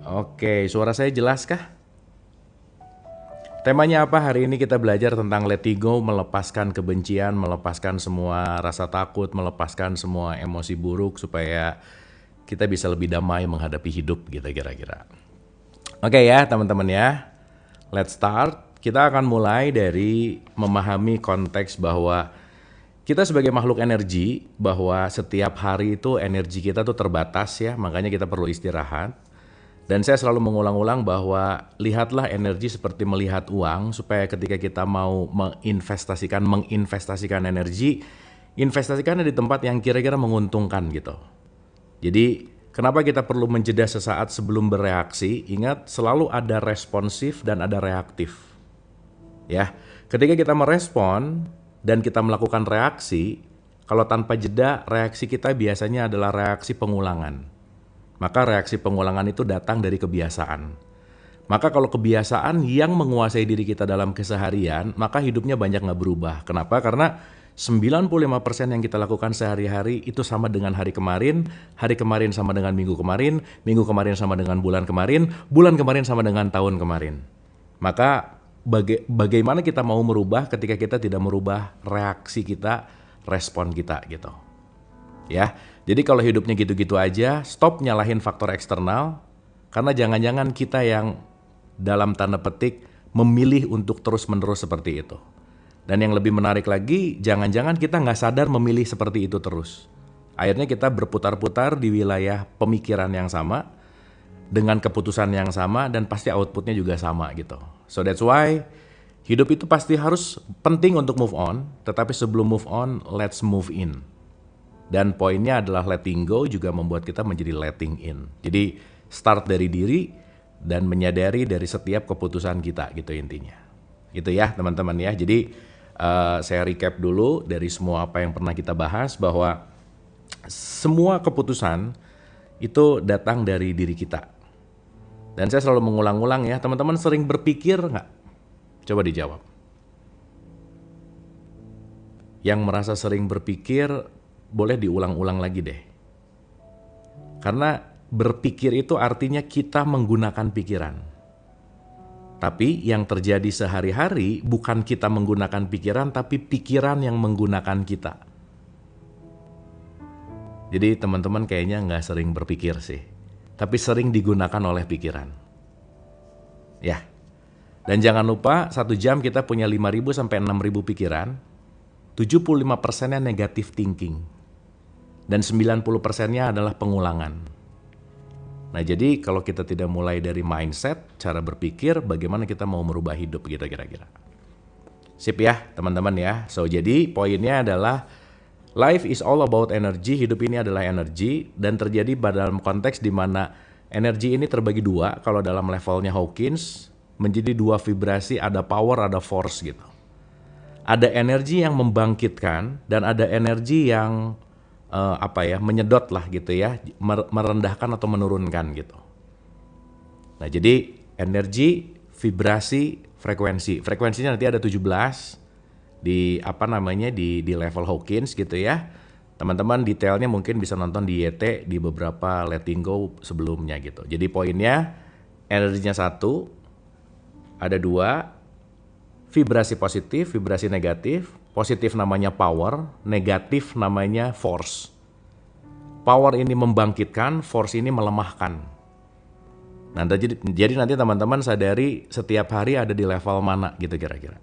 Oke, suara saya jelas kah? Temanya apa hari ini? Kita belajar tentang letting go, melepaskan kebencian, melepaskan semua rasa takut, melepaskan semua emosi buruk supaya kita bisa lebih damai menghadapi hidup gitu kira-kira. Oke ya teman-teman ya, let's start. Kita akan mulai dari memahami konteks bahwa kita sebagai makhluk energi, bahwa setiap hari itu energi kita tuh terbatas ya, makanya kita perlu istirahat. Dan saya selalu mengulang-ulang bahwa lihatlah energi seperti melihat uang, supaya ketika kita mau menginvestasikan energi, investasikannya di tempat yang kira-kira menguntungkan gitu. Jadi kenapa kita perlu menjeda sesaat sebelum bereaksi? Ingat, selalu ada responsif dan ada reaktif. Ya, ketika kita merespon dan kita melakukan reaksi, kalau tanpa jeda, reaksi kita biasanya adalah reaksi pengulangan. Maka reaksi pengulangan itu datang dari kebiasaan. Maka kalau kebiasaan yang menguasai diri kita dalam keseharian, maka hidupnya banyak nggak berubah. Kenapa? Karena 95% yang kita lakukan sehari-hari itu sama dengan hari kemarin sama dengan minggu kemarin sama dengan bulan kemarin sama dengan tahun kemarin. Maka bagaimana kita mau merubah ketika kita tidak merubah reaksi kita, respon kita gitu. Ya, jadi kalau hidupnya gitu-gitu aja, stop nyalahin faktor eksternal, karena jangan-jangan kita yang dalam tanda petik memilih untuk terus-menerus seperti itu. Dan yang lebih menarik lagi, jangan-jangan kita nggak sadar memilih seperti itu terus. Akhirnya kita berputar-putar di wilayah pemikiran yang sama, dengan keputusan yang sama, dan pasti outputnya juga sama gitu. So that's why hidup itu pasti harus penting untuk move on, tetapi sebelum move on, let's move in. Dan poinnya adalah letting go juga membuat kita menjadi letting in. Jadi start dari diri dan menyadari dari setiap keputusan kita gitu intinya. Gitu ya teman-teman ya. Jadi saya recap dulu dari semua apa yang pernah kita bahas, bahwa semua keputusan itu datang dari diri kita. Dan saya selalu mengulang-ulang ya, teman-teman sering berpikir nggak? Coba dijawab. Yang merasa sering berpikir, boleh diulang-ulang lagi deh. Karena berpikir itu artinya kita menggunakan pikiran. Tapi yang terjadi sehari-hari bukan kita menggunakan pikiran, tapi pikiran yang menggunakan kita. Jadi teman-teman kayaknya nggak sering berpikir sih, tapi sering digunakan oleh pikiran. Ya, dan jangan lupa 1 jam kita punya 5.000 sampai 6.000 pikiran, 75%-nya negative thinking. Dan 90%-nya adalah pengulangan. Nah jadi kalau kita tidak mulai dari mindset, cara berpikir, bagaimana kita mau merubah hidup gitu kira-kira. Sip ya teman-teman ya. So jadi poinnya adalah life is all about energy, hidup ini adalah energi, dan terjadi dalam konteks di mana energi ini terbagi dua. Kalau dalam levelnya Hawkins menjadi 2 vibrasi, ada power, ada force gitu. Ada energi yang membangkitkan dan ada energi yang menyedot lah gitu ya, merendahkan atau menurunkan gitu. Nah jadi energi, vibrasi, frekuensi. Frekuensinya nanti ada 17 di di level Hawkins gitu ya. Teman-teman detailnya mungkin bisa nonton di YT di beberapa letting go sebelumnya gitu. Jadi poinnya energinya 1, ada 2, vibrasi positif, vibrasi negatif. Positif namanya power, negatif namanya force. Power ini membangkitkan, force ini melemahkan. Nah, jadi nanti teman-teman sadari setiap hari ada di level mana gitu kira-kira.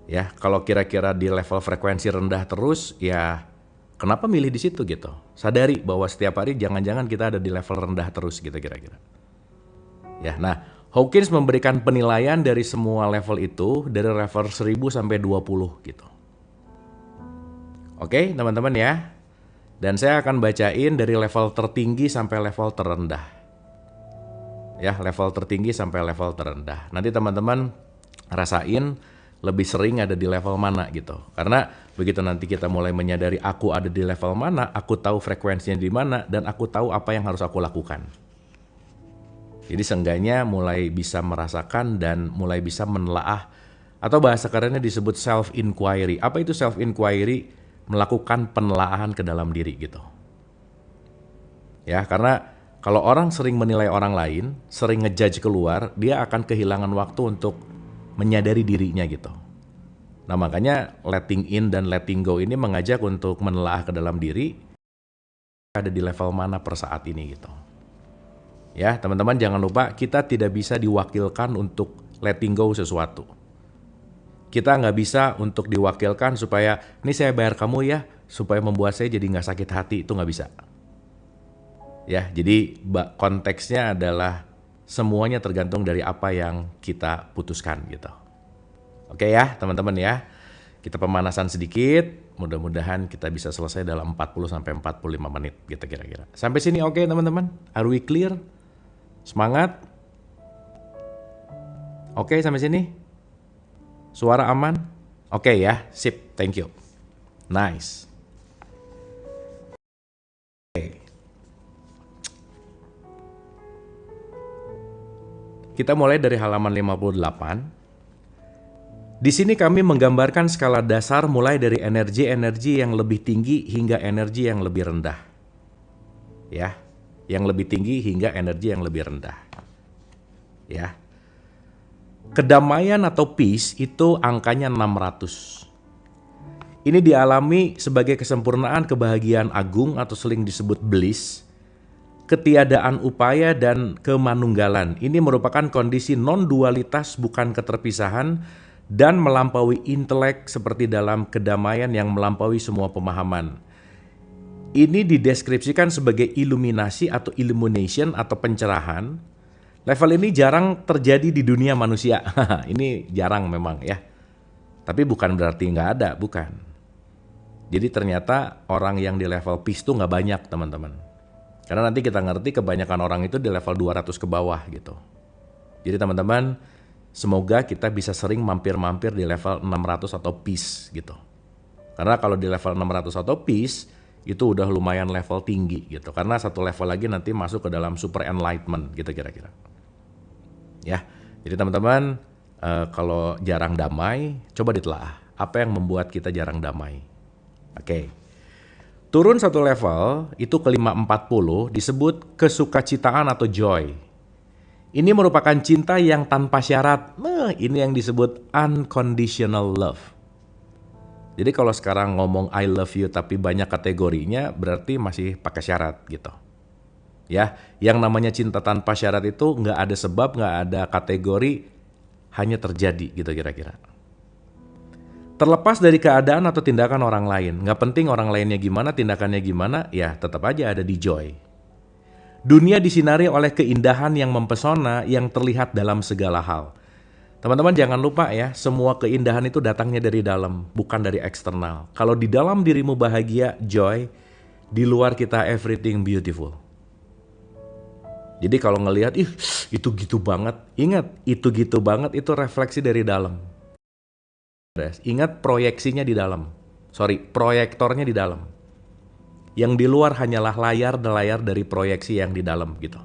Ya, kalau kira-kira di level frekuensi rendah terus, ya kenapa milih di situ gitu? Sadari bahwa setiap hari jangan-jangan kita ada di level rendah terus gitu kira-kira. Ya, nah Hawkins memberikan penilaian dari semua level itu, dari level 1000 sampai 20 gitu. Oke teman-teman ya. Dan saya akan bacain dari level tertinggi sampai level terendah. Ya, level tertinggi sampai level terendah. Nanti teman-teman rasain lebih sering ada di level mana gitu. Karena begitu nanti kita mulai menyadari aku ada di level mana, aku tahu frekuensinya di mana, dan aku tahu apa yang harus aku lakukan. Jadi seenggaknya mulai bisa merasakan dan mulai bisa menelaah, atau bahasa kerennya disebut self-inquiry. Apa itu self-inquiry? Melakukan penelaahan ke dalam diri gitu. Ya, karena Kalau orang sering menilai orang lain, sering ngejudge keluar, dia akan kehilangan waktu untuk menyadari dirinya gitu. Nah makanya letting in dan letting go ini mengajak untuk menelaah ke dalam diri, ada di level mana per saat ini gitu. Ya teman-teman jangan lupa kita tidak bisa diwakilkan untuk letting go sesuatu. Kita nggak bisa untuk diwakilkan supaya, ini saya bayar kamu ya, supaya membuat saya jadi nggak sakit hati, itu nggak bisa. Ya, jadi konteksnya adalah semuanya tergantung dari apa yang kita putuskan gitu. Oke ya, teman-teman ya. Kita pemanasan sedikit, mudah-mudahan kita bisa selesai dalam 40 sampai 45 menit gitu kira-kira. Sampai sini oke, teman-teman? Are we clear? Semangat? Oke, sampai sini? Suara aman? Oke ya, sip, thank you. Nice. Kita mulai dari halaman 58. Di sini kami menggambarkan skala dasar mulai dari energi-energi yang lebih tinggi hingga energi yang lebih rendah. Ya, yang lebih tinggi hingga energi yang lebih rendah. Ya. Kedamaian atau peace itu angkanya 600. Ini dialami sebagai kesempurnaan kebahagiaan agung atau sering disebut bliss. Ketiadaan upaya dan kemanunggalan. Ini merupakan kondisi non-dualitas bukan keterpisahan dan melampaui intelek seperti dalam kedamaian yang melampaui semua pemahaman. Ini dideskripsikan sebagai iluminasi atau illumination atau pencerahan. Level ini jarang terjadi di dunia manusia. Ini jarang memang ya. Tapi bukan berarti nggak ada, bukan. Jadi ternyata orang yang di level peace itu nggak banyak teman-teman. Karena nanti kita ngerti kebanyakan orang itu di level 200 ke bawah gitu. Jadi teman-teman, semoga kita bisa sering mampir-mampir di level 600 atau peace gitu. Karena kalau di level 600 atau peace, itu udah lumayan level tinggi gitu. Karena satu level lagi nanti masuk ke dalam super enlightenment gitu kira-kira. Ya, jadi teman-teman, kalau jarang damai, coba ditelaah. Apa yang membuat kita jarang damai? Oke. Turun satu level, itu ke 540, disebut kesukacitaan atau joy. Ini merupakan cinta yang tanpa syarat. Nah, ini yang disebut unconditional love. Jadi kalau sekarang ngomong I love you tapi banyak kategorinya, berarti masih pakai syarat gitu. Ya, yang namanya cinta tanpa syarat itu nggak ada sebab, nggak ada kategori, hanya terjadi gitu kira-kira. Terlepas dari keadaan atau tindakan orang lain, nggak penting orang lainnya gimana, tindakannya gimana, ya tetap aja ada di joy. Dunia disinari oleh keindahan yang mempesona yang terlihat dalam segala hal. Teman-teman jangan lupa ya, semua keindahan itu datangnya dari dalam, bukan dari eksternal. Kalau di dalam dirimu bahagia, joy, di luar kita everything beautiful. Jadi kalau ngelihat, itu gitu banget, ingat, itu gitu banget itu refleksi dari dalam. Ingat proyeksinya di dalam. Proyektornya di dalam. Yang di luar hanyalah layar dari proyeksi yang di dalam gitu.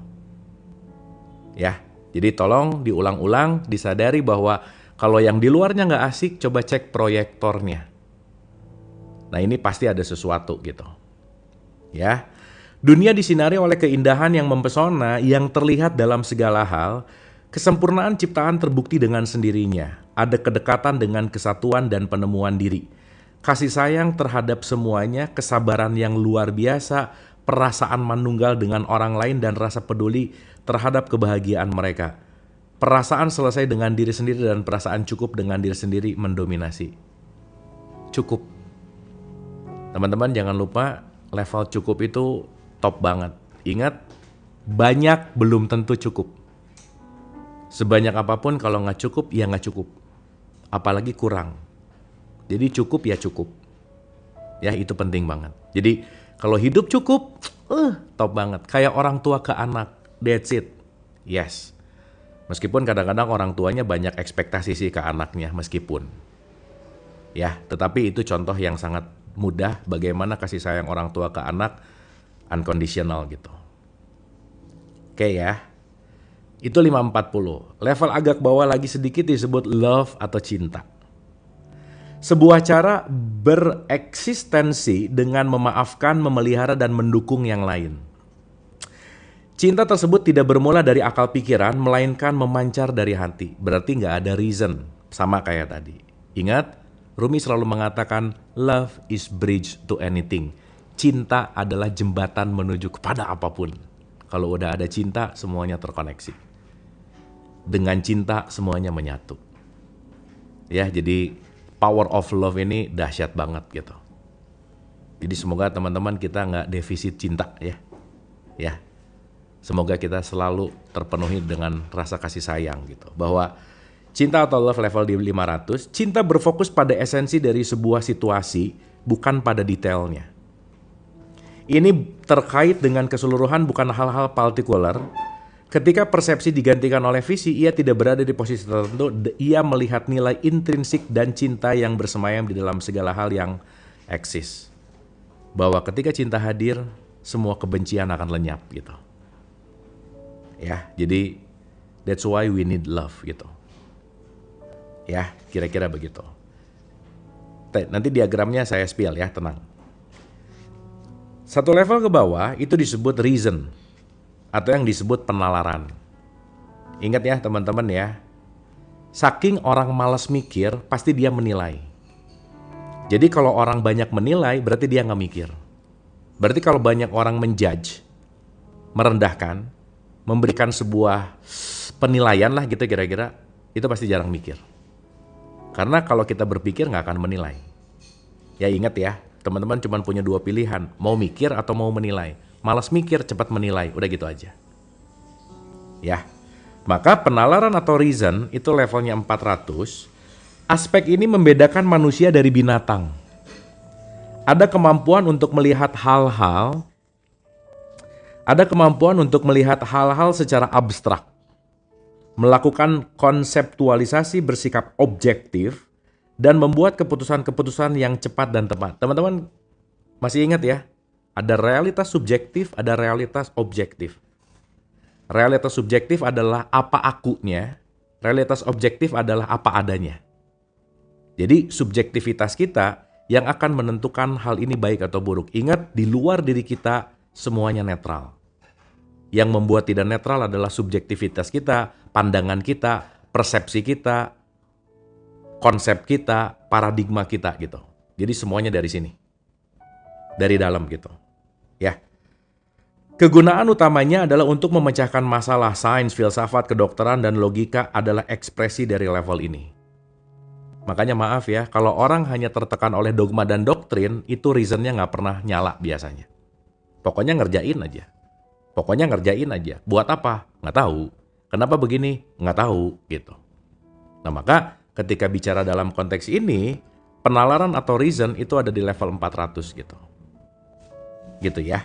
Ya, jadi tolong diulang-ulang, disadari bahwa kalau yang di luarnya nggak asik, coba cek proyektornya. Nah ini pasti ada sesuatu gitu. Ya, dunia disinari oleh keindahan yang mempesona yang terlihat dalam segala hal. Kesempurnaan ciptaan terbukti dengan sendirinya. Ada kedekatan dengan kesatuan dan penemuan diri. Kasih sayang terhadap semuanya, kesabaran yang luar biasa, perasaan manunggal dengan orang lain dan rasa peduli terhadap kebahagiaan mereka. Perasaan selesai dengan diri sendiri dan perasaan cukup dengan diri sendiri mendominasi. Cukup. Teman-teman jangan lupa level cukup itu top banget. Ingat, banyak belum tentu cukup. Sebanyak apapun kalau nggak cukup, ya nggak cukup. Apalagi kurang. Jadi cukup ya cukup. Ya itu penting banget. Jadi kalau hidup cukup, top banget. Kayak orang tua ke anak, that's it. Yes. Meskipun kadang-kadang orang tuanya banyak ekspektasi sih ke anaknya, meskipun. Ya, tetapi itu contoh yang sangat mudah bagaimana kasih sayang orang tua ke anak unconditional gitu. Oke ya. Itu 540. Level agak bawah lagi sedikit disebut love atau cinta. Sebuah cara bereksistensi dengan memaafkan, memelihara, dan mendukung yang lain. Cinta tersebut tidak bermula dari akal pikiran, melainkan memancar dari hati. Berarti nggak ada reason, sama kayak tadi. Ingat, Rumi selalu mengatakan, love is bridge to anything. Cinta adalah jembatan menuju kepada apapun. Kalau udah ada cinta, semuanya terkoneksi. Dengan cinta, semuanya menyatu. Ya, jadi power of love ini dahsyat banget gitu. Jadi semoga teman-teman kita nggak defisit cinta ya. Ya. Semoga kita selalu terpenuhi dengan rasa kasih sayang gitu. Bahwa cinta atau love level di 500, cinta berfokus pada esensi dari sebuah situasi, bukan pada detailnya. Ini terkait dengan keseluruhan, bukan hal-hal partikular. Ketika persepsi digantikan oleh visi, ia tidak berada di posisi tertentu, ia melihat nilai intrinsik dan cinta yang bersemayam di dalam segala hal yang eksis. Bahwa ketika cinta hadir, semua kebencian akan lenyap gitu. Ya, jadi that's why we need love gitu. Ya, kira-kira begitu. Nanti diagramnya saya spill ya, tenang. Satu level ke bawah itu disebut reason atau yang disebut penalaran. Ingat ya teman-teman ya, saking orang malas mikir, pasti dia menilai. Jadi kalau orang banyak menilai, berarti dia nggak mikir. Berarti kalau banyak orang menjudge, merendahkan, memberikan sebuah penilaian lah gitu kira-kira, itu pasti jarang mikir. Karena kalau kita berpikir nggak akan menilai. Ya ingat ya, teman-teman cuma punya dua pilihan, mau mikir atau mau menilai. Malas mikir, cepat menilai, udah gitu aja. Ya, maka penalaran atau reason itu levelnya 400. Aspek ini membedakan manusia dari binatang. Ada kemampuan untuk melihat hal-hal secara abstrak. Melakukan konseptualisasi bersikap objektif dan membuat keputusan-keputusan yang cepat dan tepat. Teman-teman masih ingat ya? Ada realitas subjektif, ada realitas objektif. Realitas subjektif adalah apa akunya, realitas objektif adalah apa adanya. Jadi subjektivitas kita yang akan menentukan hal ini baik atau buruk. Ingat, di luar diri kita semuanya netral. Yang membuat tidak netral adalah subjektivitas kita, pandangan kita, persepsi kita, konsep kita, paradigma kita gitu. Jadi semuanya dari sini. Dari dalam gitu. Ya. Kegunaan utamanya adalah untuk memecahkan masalah. Sains, filsafat, kedokteran, dan logika adalah ekspresi dari level ini. Makanya maaf ya, kalau orang hanya tertekan oleh dogma dan doktrin, itu reasonnya nggak pernah nyala biasanya. Pokoknya ngerjain aja. Buat apa? Nggak tahu. Kenapa begini? Nggak tahu gitu. Nah maka ketika bicara dalam konteks ini, penalaran atau reason itu ada di level 400 gitu. Gitu ya.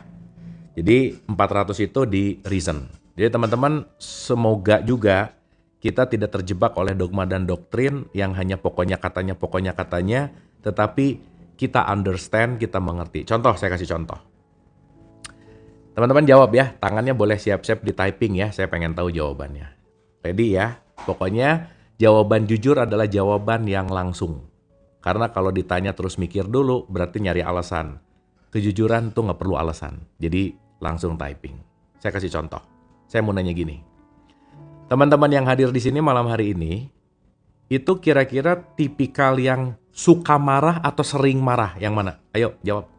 Jadi 400 itu di reason. Jadi teman-teman semoga juga kita tidak terjebak oleh dogma dan doktrin yang hanya pokoknya katanya, tetapi kita understand, kita mengerti. Contoh, saya kasih contoh. Teman-teman jawab ya, tangannya boleh siap-siap di typing ya, saya pengen tahu jawabannya. Ready ya? Pokoknya jawaban jujur adalah jawaban yang langsung. Karena kalau ditanya terus mikir dulu, berarti nyari alasan. Kejujuran tuh nggak perlu alasan, jadi langsung typing. Saya kasih contoh, saya mau nanya gini. Teman-teman yang hadir di sini malam hari ini, itu kira-kira tipikal yang suka marah atau sering marah? Yang mana? Ayo, jawab.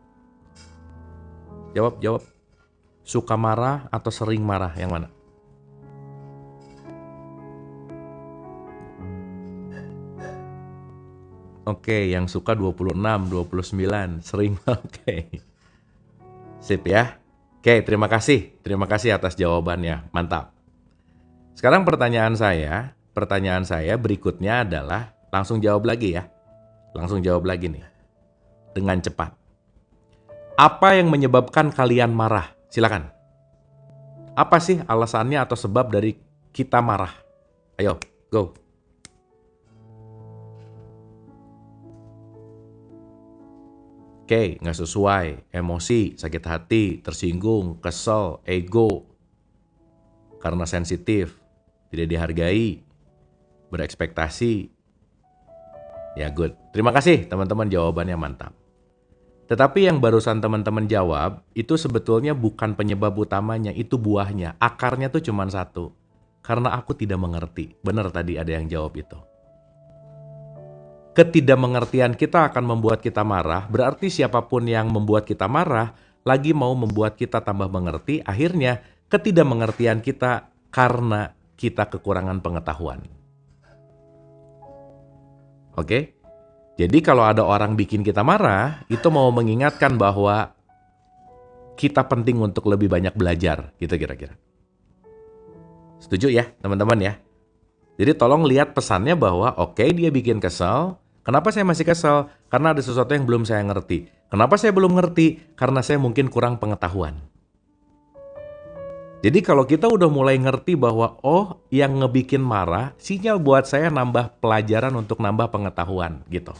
Jawab. Suka marah atau sering marah? Yang mana? Oke, yang suka 26, 29, sering. Oke. Sip ya. Oke, terima kasih. Terima kasih atas jawabannya. Mantap. Sekarang pertanyaan saya berikutnya adalah langsung jawab lagi ya. Langsung jawab lagi nih. Dengan cepat. Apa yang menyebabkan kalian marah? Silakan. Apa sih alasannya atau sebab dari kita marah? Ayo, go. Oke, nggak sesuai, emosi, sakit hati, tersinggung, kesel, ego, karena sensitif, tidak dihargai, berekspektasi. Ya good. Terima kasih teman-teman, jawabannya mantap. Tetapi yang barusan teman-teman jawab, itu sebetulnya bukan penyebab utamanya, itu buahnya. Akarnya tuh cuma satu. Karena aku tidak mengerti. Benar tadi ada yang jawab itu. Ketidakmengertian kita akan membuat kita marah, berarti siapapun yang membuat kita marah, lagi mau membuat kita tambah mengerti, akhirnya ketidakmengertian kita karena kita kekurangan pengetahuan. Oke? Jadi kalau ada orang bikin kita marah, itu mau mengingatkan bahwa kita penting untuk lebih banyak belajar, gitu kira-kira. Setuju ya, teman-teman ya? Jadi tolong lihat pesannya bahwa oke, dia bikin kesel. Kenapa saya masih kesel? Karena ada sesuatu yang belum saya ngerti. Kenapa saya belum ngerti? Karena saya mungkin kurang pengetahuan. Jadi kalau kita udah mulai ngerti bahwa oh, yang ngebikin marah, sinyal buat saya nambah pelajaran untuk nambah pengetahuan gitu.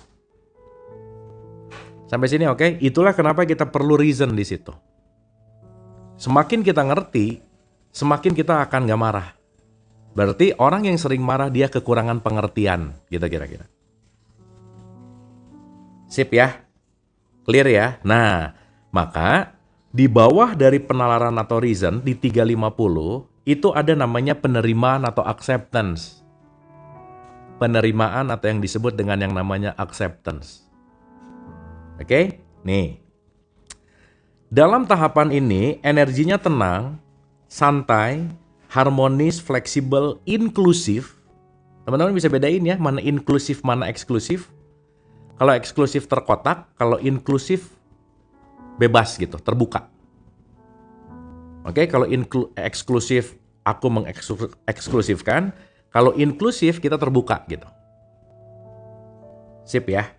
Sampai sini oke? Itulah kenapa kita perlu reason di situ. Semakin kita ngerti, semakin kita akan gak marah. Berarti orang yang sering marah dia kekurangan pengertian, gitu kira-kira. Sip ya? Clear ya? Nah, maka di bawah dari penalaran atau reason di 350 itu ada namanya penerimaan atau acceptance. Penerimaan atau yang disebut dengan yang namanya acceptance. Oke? Nih. Dalam tahapan ini energinya tenang, santai, harmonis, fleksibel, inklusif. Teman-teman bisa bedain ya, mana inklusif, mana eksklusif. Kalau eksklusif terkotak, kalau inklusif bebas gitu, terbuka. Oke, kalau eksklusif aku mengeksklusifkan, kalau inklusif kita terbuka gitu. Sip ya.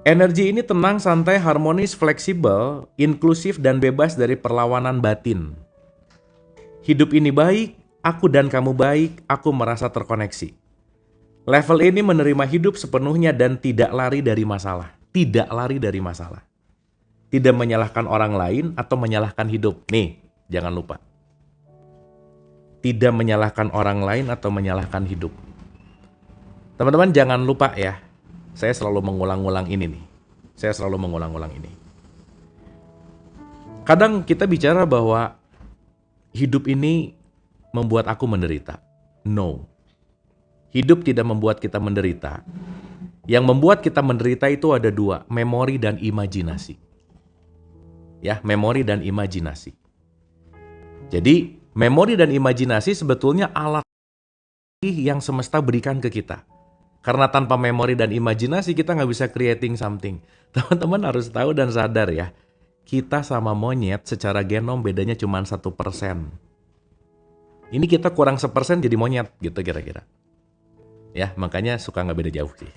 Energi ini tenang, santai, harmonis, fleksibel, inklusif dan bebas dari perlawanan batin. Hidup ini baik, aku dan kamu baik, aku merasa terkoneksi. Level ini menerima hidup sepenuhnya dan tidak lari dari masalah. Tidak lari dari masalah. Tidak menyalahkan orang lain atau menyalahkan hidup. Nih, jangan lupa. Tidak menyalahkan orang lain atau menyalahkan hidup. Teman-teman jangan lupa ya. Saya selalu mengulang-ulang ini nih. Saya selalu mengulang-ulang ini. Kadang kita bicara bahwa hidup ini membuat aku menderita. No. Hidup tidak membuat kita menderita. Yang membuat kita menderita itu ada dua, memori dan imajinasi. Ya, memori dan imajinasi. Jadi, memori dan imajinasi sebetulnya alat yang semesta berikan ke kita. Karena tanpa memori dan imajinasi kita nggak bisa creating something. Teman-teman harus tahu dan sadar ya, kita sama monyet secara genom bedanya cuma 1%. Ini kita kurang 1% jadi monyet gitu kira-kira. Ya, makanya suka nggak beda jauh sih.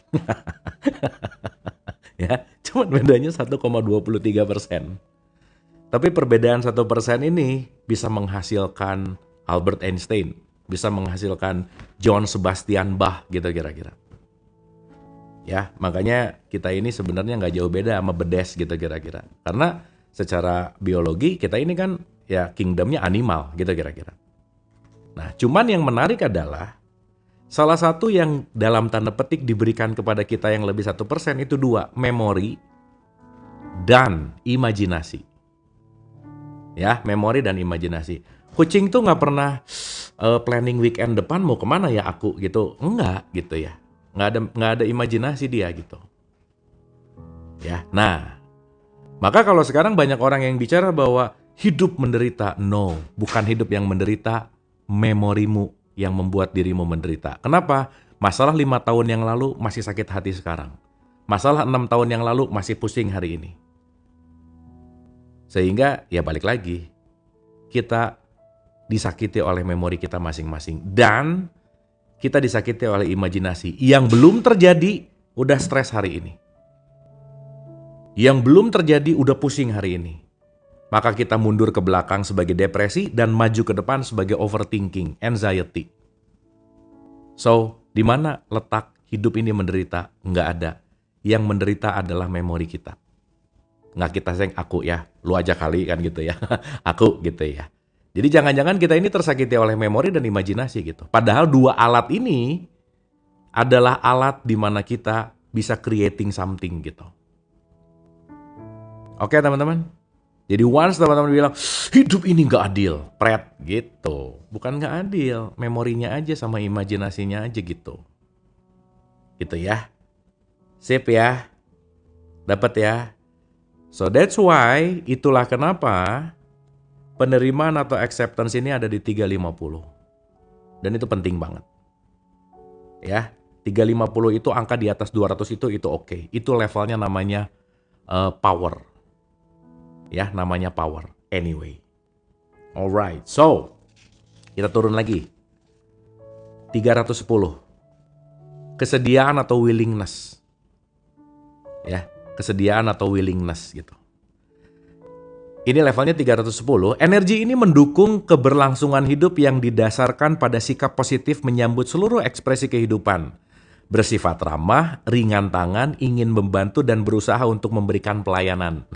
Ya, cuma bedanya 1,23%. Tapi perbedaan 1% ini bisa menghasilkan Albert Einstein, bisa menghasilkan John Sebastian Bach gitu kira-kira. Ya, makanya kita ini sebenarnya nggak jauh beda sama bedes gitu kira-kira. Karena secara biologi kita ini kan ya kingdomnya animal gitu kira-kira. Nah, cuman yang menarik adalah salah satu yang dalam tanda petik diberikan kepada kita yang lebih 1% itu dua, memori dan imajinasi. Ya, memori dan imajinasi. Kucing tuh nggak pernah planning weekend depan mau kemana ya aku gitu, enggak gitu ya. Nggak ada imajinasi dia gitu. Ya, nah, maka kalau sekarang banyak orang yang bicara bahwa hidup menderita, no, bukan hidup yang menderita, memorimu yang membuat dirimu menderita. Kenapa? Masalah 5 tahun yang lalu masih sakit hati sekarang. Masalah 6 tahun yang lalu masih pusing hari ini. Sehingga ya balik lagi, kita disakiti oleh memori kita masing-masing. Dan kita disakiti oleh imajinasi. Yang belum terjadi udah stres hari ini. Yang belum terjadi udah pusing hari ini. Maka kita mundur ke belakang sebagai depresi dan maju ke depan sebagai overthinking, anxiety. So, di mana letak hidup ini menderita? Nggak ada. Yang menderita adalah memori kita. Nggak kita sayang aku ya, lu aja kali kan gitu ya. Aku gitu ya. Jadi jangan-jangan kita ini tersakiti oleh memori dan imajinasi gitu. Padahal dua alat ini adalah alat di mana kita bisa creating something gitu. Oke teman-teman? Jadi once teman-teman bilang, hidup ini nggak adil, pret, gitu. Bukan nggak adil, memorinya aja sama imajinasinya aja gitu. Gitu ya. Sip ya. Dapat ya. So that's why, itulah kenapa penerimaan atau acceptance ini ada di 350. Dan itu penting banget. Ya, 350 itu angka di atas 200 itu oke. Itu levelnya namanya power. Ya, namanya power. Anyway. Alright, so kita turun lagi. 310. Kesediaan atau willingness. Ya, kesediaan atau willingness gitu. Ini levelnya 310. Energi ini mendukung keberlangsungan hidup yang didasarkan pada sikap positif menyambut seluruh ekspresi kehidupan. Bersifat ramah, ringan tangan, ingin membantu dan berusaha untuk memberikan pelayanan.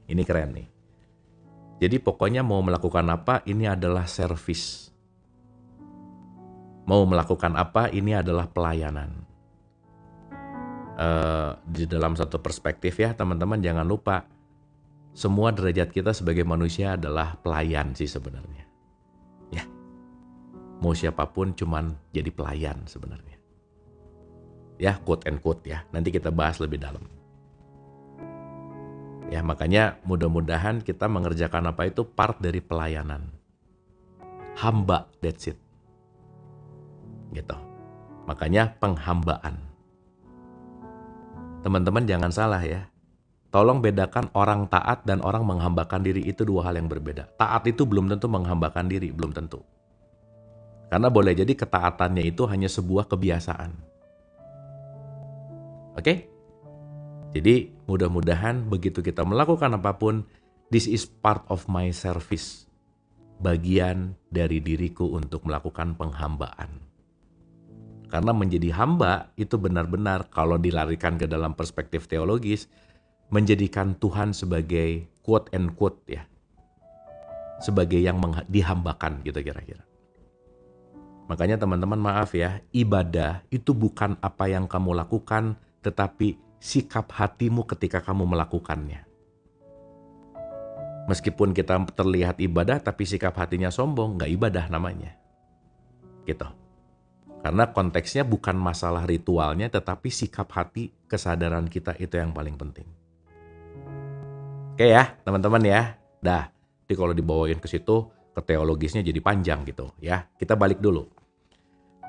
Ini keren nih. Jadi pokoknya mau melakukan apa, ini adalah service. Mau melakukan apa, ini adalah pelayanan. Di dalam satu perspektif ya teman-teman, jangan lupa. Semua derajat kita sebagai manusia adalah pelayan sih sebenarnya. Ya, mau siapapun cuman jadi pelayan sebenarnya. Ya, quote and quote ya. Nanti kita bahas lebih dalam. Ya, makanya mudah-mudahan kita mengerjakan apa itu part dari pelayanan. Hamba, that's it. Gitu. Makanya penghambaan. Teman-teman jangan salah ya. Tolong bedakan orang taat dan orang menghambakan diri, itu dua hal yang berbeda. Taat itu belum tentu menghambakan diri, belum tentu. Karena boleh jadi ketaatannya itu hanya sebuah kebiasaan. Oke? Jadi mudah-mudahan begitu kita melakukan apapun, this is part of my service. Bagian dari diriku untuk melakukan penghambaan. Karena menjadi hamba itu benar-benar kalau dilarikan ke dalam perspektif teologis, menjadikan Tuhan sebagai quote and quote ya. Sebagai yang dihambakan gitu kira-kira. Makanya teman-teman maaf ya, ibadah itu bukan apa yang kamu lakukan, tetapi sikap hatimu ketika kamu melakukannya. Meskipun kita terlihat ibadah tapi sikap hatinya sombong, nggak ibadah namanya. Gitu. Karena konteksnya bukan masalah ritualnya, tetapi sikap hati, kesadaran kita itu yang paling penting. Oke ya, teman-teman ya. Dah, jadi kalau dibawain ke situ, ke teologisnya jadi panjang gitu ya. Kita balik dulu.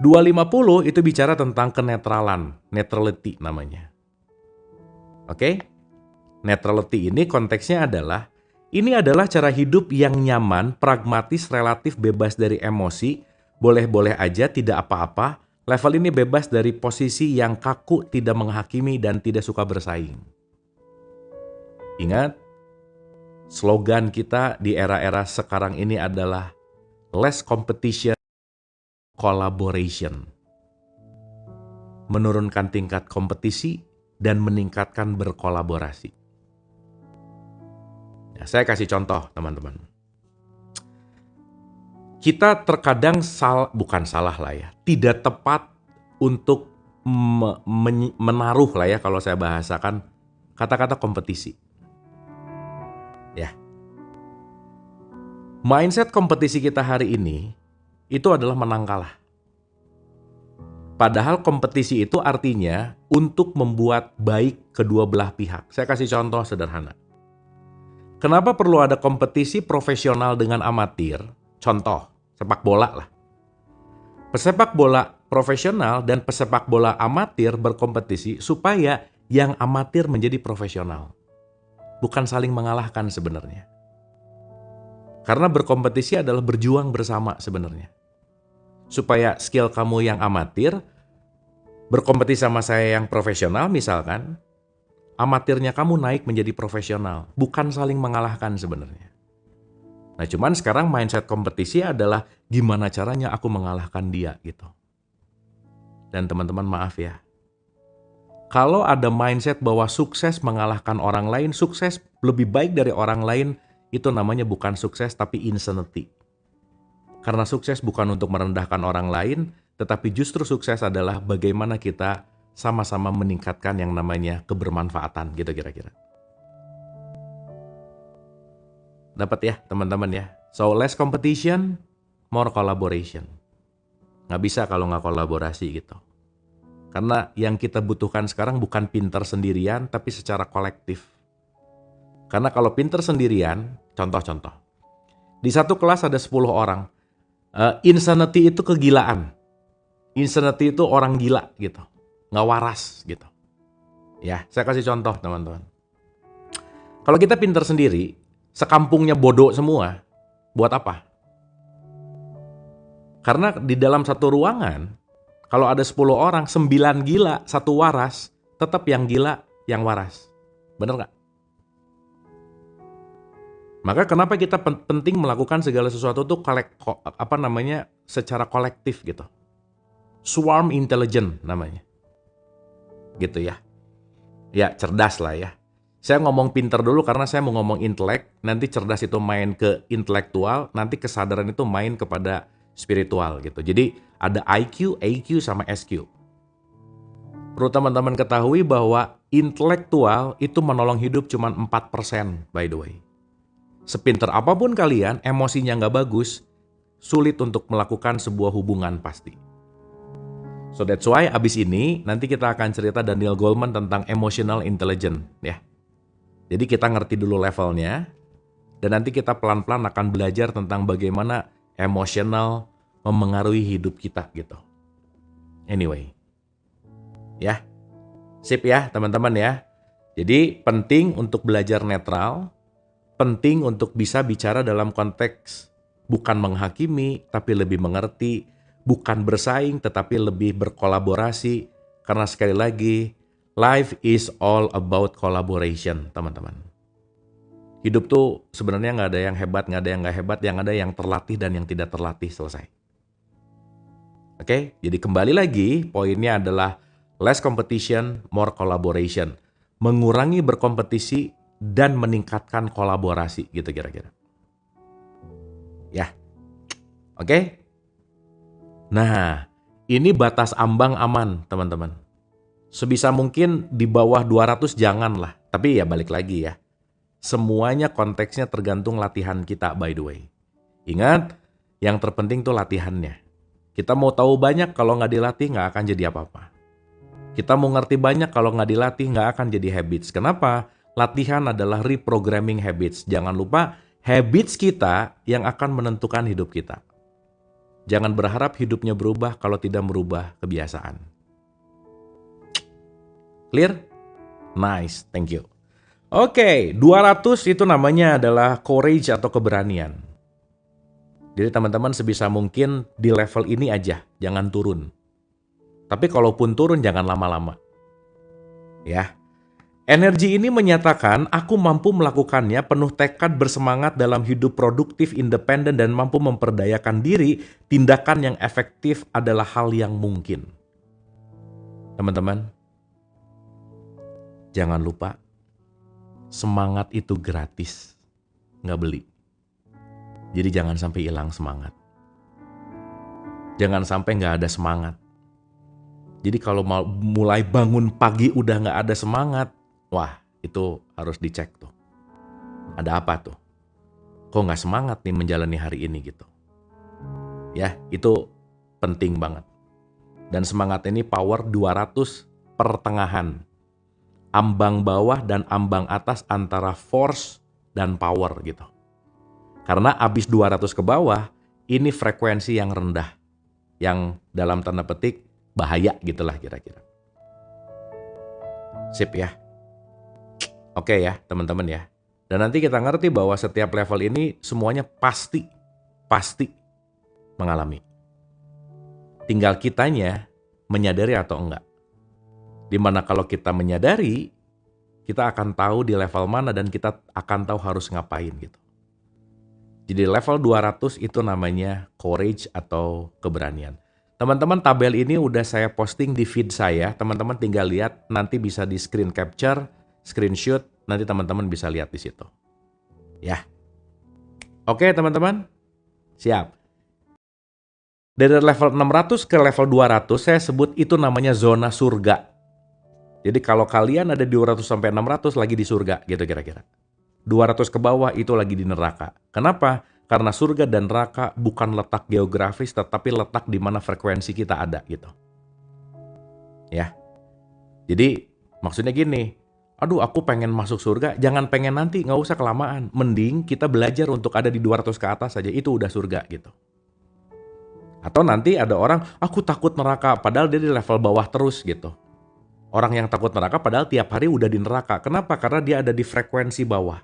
250 itu bicara tentang kenetralan, neutrality namanya. Oke? Neutrality ini konteksnya adalah, ini adalah cara hidup yang nyaman, pragmatis, relatif bebas dari emosi, boleh-boleh aja, tidak apa-apa. Level ini bebas dari posisi yang kaku, tidak menghakimi, dan tidak suka bersaing. Ingat, slogan kita di era-era sekarang ini adalah less competition, collaboration. Menurunkan tingkat kompetisi dan meningkatkan berkolaborasi. Ya, saya kasih contoh, teman-teman. Kita terkadang bukan salah lah ya, tidak tepat untuk menaruh lah ya kalau saya bahasakan kata-kata kompetisi. Ya. Mindset kompetisi kita hari ini itu adalah menang kalah. Padahal kompetisi itu artinya untuk membuat baik kedua belah pihak. Saya kasih contoh sederhana. Kenapa perlu ada kompetisi profesional dengan amatir? Contoh, sepak bola lah. Pesepak bola profesional dan pesepak bola amatir berkompetisi supaya yang amatir menjadi profesional. Bukan saling mengalahkan sebenarnya. Karena berkompetisi adalah berjuang bersama sebenarnya. Supaya skill kamu yang amatir berkompetisi sama saya yang profesional misalkan, amatirnya kamu naik menjadi profesional. Bukan saling mengalahkan sebenarnya. Nah cuman sekarang mindset kompetisi adalah gimana caranya aku mengalahkan dia gitu. Dan teman-teman maaf ya. Kalau ada mindset bahwa sukses mengalahkan orang lain, sukses lebih baik dari orang lain, itu namanya bukan sukses tapi insanity. Karena sukses bukan untuk merendahkan orang lain, tetapi justru sukses adalah bagaimana kita sama-sama meningkatkan yang namanya kebermanfaatan gitu kira-kira. Dapat ya teman-teman ya. So less competition, more collaboration. Nggak bisa kalau nggak kolaborasi gitu. Karena yang kita butuhkan sekarang bukan pinter sendirian, tapi secara kolektif. Karena kalau pinter sendirian, contoh-contoh. Di satu kelas ada 10 orang. Insanity itu kegilaan. Insanity itu orang gila gitu. Nggak waras gitu. Ya, saya kasih contoh teman-teman. Kalau kita pinter sendiri, sekampungnya bodoh semua, buat apa? Karena di dalam satu ruangan, kalau ada 10 orang, 9 gila, 1 waras, tetap yang gila, yang waras. Bener nggak? Maka kenapa kita penting melakukan segala sesuatu tuh secara kolektif gitu. Swarm intelligence namanya. Gitu ya. Ya, cerdas lah ya. Saya ngomong pinter dulu karena saya mau ngomong intelek, nanti cerdas itu main ke intelektual, nanti kesadaran itu main kepada spiritual gitu. Jadi ada IQ, AQ, sama SQ. Perlu teman-teman ketahui bahwa intelektual itu menolong hidup cuma 4% by the way. Sepinter apapun kalian, emosinya nggak bagus, sulit untuk melakukan sebuah hubungan pasti. So that's why abis ini nanti kita akan cerita Daniel Goleman tentang emotional intelligence ya. Jadi kita ngerti dulu levelnya, dan nanti kita pelan-pelan akan belajar tentang bagaimana emosional memengaruhi hidup kita gitu. Anyway, ya, sip ya teman-teman ya. Jadi penting untuk belajar netral, penting untuk bisa bicara dalam konteks bukan menghakimi, tapi lebih mengerti, bukan bersaing, tetapi lebih berkolaborasi. Karena sekali lagi, life is all about collaboration, teman-teman. Hidup tuh sebenarnya nggak ada yang hebat, nggak ada yang nggak hebat, yang ada yang terlatih dan yang tidak terlatih, selesai. Oke, jadi kembali lagi, poinnya adalah less competition, more collaboration. Mengurangi berkompetisi dan meningkatkan kolaborasi, gitu kira-kira. Ya, oke? Nah, ini batas ambang aman, teman-teman. Sebisa mungkin di bawah 200 janganlah. Tapi ya balik lagi ya. Semuanya konteksnya tergantung latihan kita by the way. Ingat, yang terpenting tuh latihannya. Kita mau tahu banyak kalau nggak dilatih nggak akan jadi apa-apa. Kita mau ngerti banyak kalau nggak dilatih nggak akan jadi habits. Kenapa? Latihan adalah reprogramming habits. Jangan lupa, habits kita yang akan menentukan hidup kita. Jangan berharap hidupnya berubah kalau tidak merubah kebiasaan. Clear? Nice, thank you. Oke, 200 itu namanya adalah courage atau keberanian. Jadi teman-teman sebisa mungkin di level ini aja, jangan turun. Tapi kalaupun turun jangan lama-lama. Ya. Energi ini menyatakan aku mampu melakukannya, penuh tekad, bersemangat dalam hidup produktif, independen, dan mampu memperdayakan diri. Tindakan yang efektif adalah hal yang mungkin. Teman-teman, jangan lupa, semangat itu gratis, nggak beli. Jadi jangan sampai hilang semangat. Jangan sampai nggak ada semangat. Jadi kalau mulai bangun pagi udah nggak ada semangat, wah itu harus dicek tuh. Ada apa tuh? Kok nggak semangat nih menjalani hari ini gitu. Ya, itu penting banget. Dan semangat ini power 200 pertengahan. Ambang bawah dan ambang atas antara force dan power gitu. Karena abis 200 ke bawah, ini frekuensi yang rendah. Yang dalam tanda petik bahaya gitulah kira-kira. Sip ya. Oke ya teman-teman ya. Dan nanti kita ngerti bahwa setiap level ini semuanya pasti mengalami. Tinggal kitanya menyadari atau enggak. Dimana kalau kita menyadari, kita akan tahu di level mana dan kita akan tahu harus ngapain gitu. Jadi level 200 itu namanya courage atau keberanian. Teman-teman, tabel ini udah saya posting di feed saya. Teman-teman tinggal lihat, nanti bisa di screen capture, screenshot, nanti teman-teman bisa lihat di situ. Ya. Oke, teman-teman. Siap. Dari level 600 ke level 200, saya sebut itu namanya zona surga. Jadi kalau kalian ada di 200 sampai 600 lagi di surga gitu kira-kira. 200 ke bawah itu lagi di neraka. Kenapa? Karena surga dan neraka bukan letak geografis, tetapi letak di mana frekuensi kita ada gitu. Ya. Jadi maksudnya gini, aduh aku pengen masuk surga, jangan pengen nanti, nggak usah kelamaan. Mending kita belajar untuk ada di 200 ke atas saja, itu udah surga gitu. Atau nanti ada orang, aku takut neraka, padahal dia di level bawah terus gitu. Orang yang takut neraka padahal tiap hari udah di neraka. Kenapa? Karena dia ada di frekuensi bawah.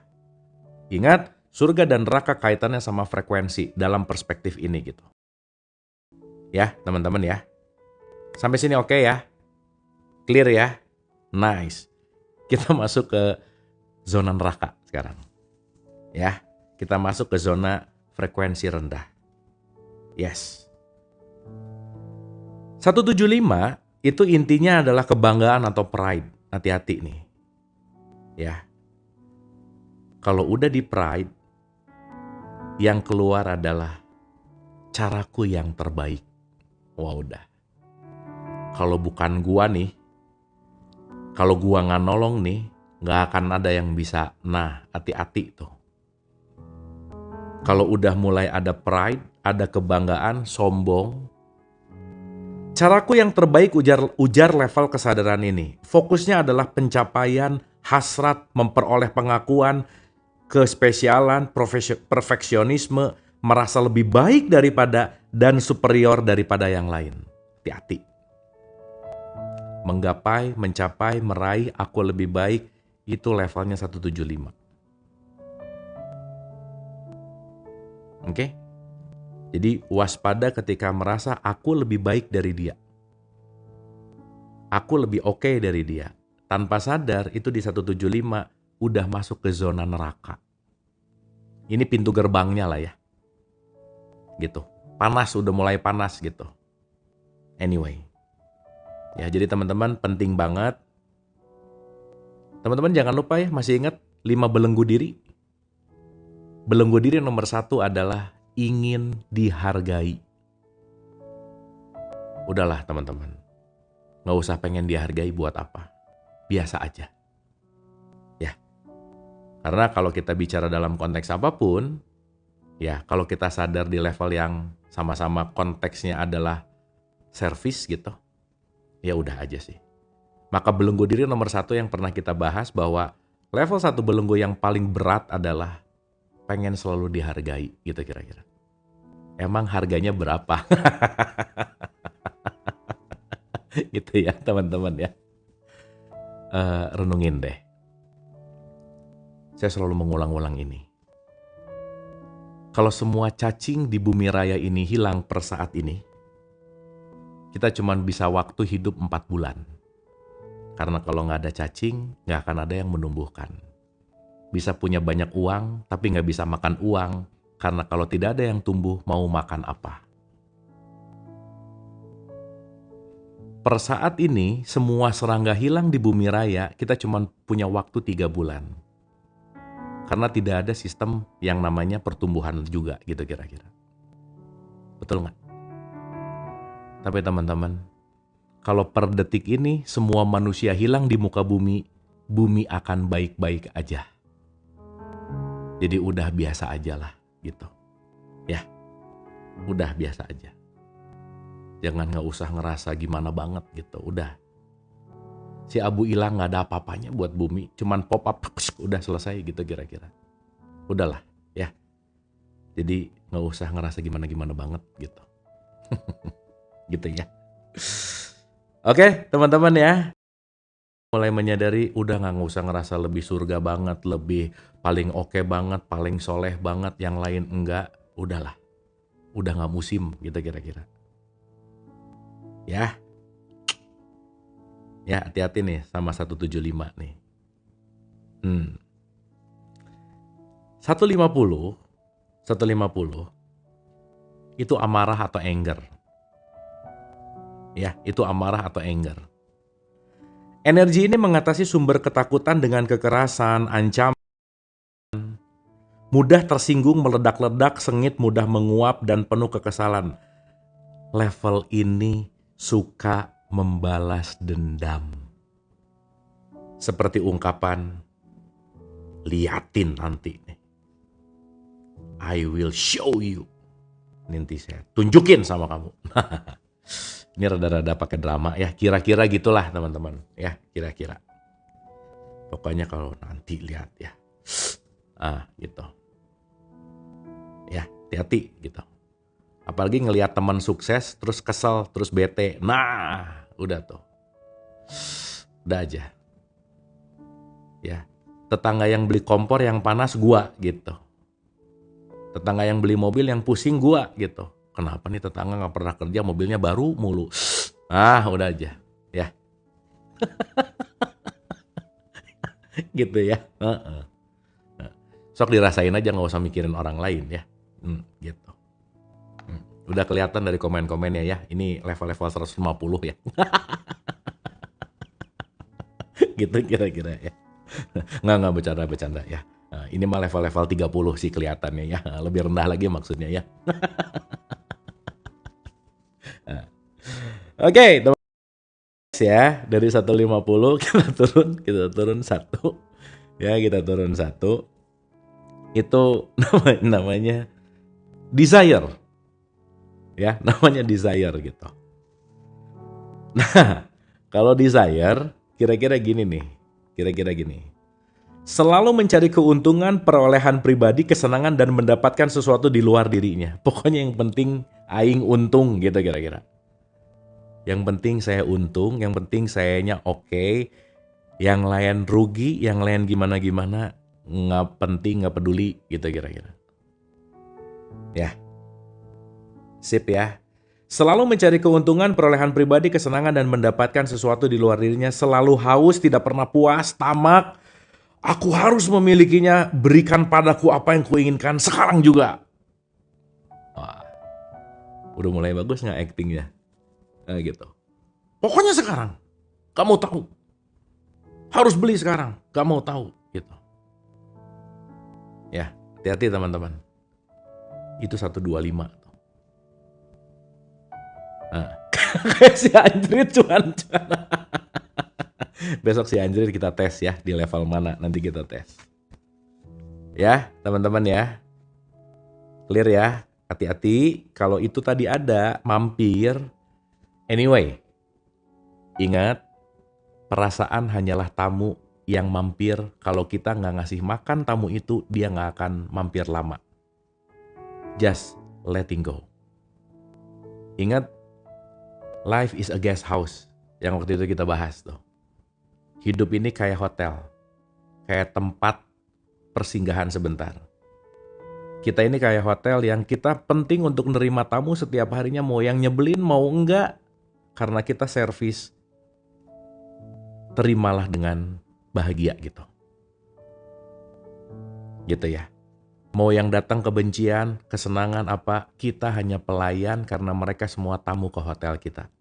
Ingat, surga dan neraka kaitannya sama frekuensi dalam perspektif ini gitu. Ya, teman-teman ya. Sampai sini oke ya? Clear ya? Nice. Kita masuk ke zona neraka sekarang. Ya, kita masuk ke zona frekuensi rendah. Yes. 175 itu intinya adalah kebanggaan atau pride. Hati-hati nih. Ya. Kalau udah di pride, yang keluar adalah caraku yang terbaik. Wah udah. Kalau bukan gua nih, kalau gua nggak nolong nih, nggak akan ada yang bisa. Nah, hati-hati tuh. Kalau udah mulai ada pride, ada kebanggaan, sombong, caraku yang terbaik ujar level kesadaran ini. Fokusnya adalah pencapaian, hasrat, memperoleh pengakuan, kespesialan, perfeksionisme, merasa lebih baik daripada dan superior daripada yang lain. Hati-hati. Menggapai, mencapai, meraih, aku lebih baik, itu levelnya 175. Oke? Jadi waspada ketika merasa aku lebih baik dari dia. Aku lebih oke dari dia. Tanpa sadar itu di 175 udah masuk ke zona neraka. Ini pintu gerbangnya lah ya. Gitu. Panas, udah mulai panas gitu. Anyway. Ya, jadi teman-teman penting banget. Teman-teman jangan lupa ya, masih ingat 5 belenggu diri? Belenggu diri nomor 1 adalah ingin dihargai. Udahlah teman-teman. Nggak usah pengen dihargai buat apa. Biasa aja. Ya. Karena kalau kita bicara dalam konteks apapun, ya kalau kita sadar di level yang sama-sama konteksnya adalah service gitu, ya udah aja sih. Maka belenggu diri nomor 1 yang pernah kita bahas bahwa level 1 belenggu yang paling berat adalah pengen selalu dihargai gitu kira-kira. Emang harganya berapa? Gitu ya teman-teman ya. Renungin deh. Saya selalu mengulang-ulang ini. Kalau semua cacing di bumi raya ini hilang per saat ini, kita cuma bisa waktu hidup 4 bulan. Karena kalau nggak ada cacing, nggak akan ada yang menumbuhkan. Bisa punya banyak uang, tapi nggak bisa makan uang. Karena kalau tidak ada yang tumbuh, mau makan apa? Per saat ini, semua serangga hilang di bumi raya, kita cuma punya waktu 3 bulan. Karena tidak ada sistem yang namanya pertumbuhan juga gitu kira-kira. Betul nggak? Tapi teman-teman, kalau per detik ini semua manusia hilang di muka bumi, bumi akan baik-baik aja. Jadi udah biasa aja lah gitu. Ya, udah biasa aja. Jangan nggak usah ngerasa gimana banget gitu, udah. Si abu hilang nggak ada apa-apanya buat bumi, cuman pop up, udah selesai gitu kira-kira. Udahlah, ya. Jadi nggak usah ngerasa gimana-gimana banget gitu. Gitu ya. Oke, teman-teman ya. Mulai menyadari udah nggak usah ngerasa lebih surga banget, lebih paling oke banget, paling soleh banget, yang lain enggak. Udahlah, udah nggak musim gitu kira-kira. Ya. Ya, hati-hati nih sama 175 nih. 150 itu amarah atau anger. Ya, itu amarah atau anger. Energi ini mengatasi sumber ketakutan dengan kekerasan, ancaman, mudah tersinggung, meledak-ledak, sengit, mudah menguap, dan penuh kekesalan. Level ini suka membalas dendam. Seperti ungkapan, Liatin nanti nih. I will show you. Nanti saya tunjukin sama kamu. Ini rada-rada pakai drama ya. Kira-kira gitulah teman-teman. Ya, kira-kira. Pokoknya kalau nanti lihat ya. Gitu. Ya, hati-hati gitu. Apalagi ngelihat teman sukses, terus kesel, terus bete. Nah, udah tuh. Udah aja. Ya, tetangga yang beli kompor yang panas gua gitu. Tetangga yang beli mobil yang pusing gua gitu. Kenapa nih tetangga nggak pernah kerja, mobilnya baru mulu. Udah aja. Ya. Gitu ya. Sok dirasain aja, nggak usah mikirin orang lain ya. Gitu. Udah kelihatan dari komen-komennya ya. Ini level-level 150 ya. Gitu kira-kira ya. Nggak bercanda ya. Nah, ini mah level-level 30 sih kelihatannya ya. Lebih rendah lagi maksudnya ya. Oke, teman ya. Dari 150 kita turun 1. Ya, kita turun 1. Itu namanya desire. Ya, namanya desire gitu. Nah, kalau desire kira-kira gini. Selalu mencari keuntungan, perolehan pribadi, kesenangan, dan mendapatkan sesuatu di luar dirinya. Pokoknya yang penting aing untung gitu kira-kira. Yang penting saya untung, yang penting sayanya oke. Yang lain rugi, yang lain gimana-gimana, nggak penting, nggak peduli gitu kira-kira. Ya, sip ya. Selalu mencari keuntungan, perolehan pribadi, kesenangan, dan mendapatkan sesuatu di luar dirinya. Selalu haus, tidak pernah puas, tamak. Aku harus memilikinya, berikan padaku apa yang kuinginkan sekarang juga. Wah, udah mulai bagus nggak actingnya? Gitu. Pokoknya sekarang, kamu tahu. Harus beli sekarang, kamu tahu. Gitu. Ya, hati-hati teman-teman. Itu 125. Kayak si Anjrit cuan. Besok si Anjrit kita tes ya, di level mana nanti kita tes. Ya, teman-teman ya. Clear ya, hati-hati kalau itu tadi ada mampir. Anyway, ingat perasaan hanyalah tamu yang mampir. Kalau kita nggak ngasih makan tamu itu, dia nggak akan mampir lama. Just letting go. Ingat, life is a guest house. Yang waktu itu kita bahas tuh. Hidup ini kayak hotel. Kayak tempat persinggahan sebentar. Kita ini kayak hotel yang kita penting untuk nerima tamu setiap harinya. Mau yang nyebelin, mau enggak. Karena kita servis. Terimalah dengan bahagia gitu. Gitu ya. Mau yang datang kebencian, kesenangan apa, kita hanya pelayan karena mereka semua tamu ke hotel kita.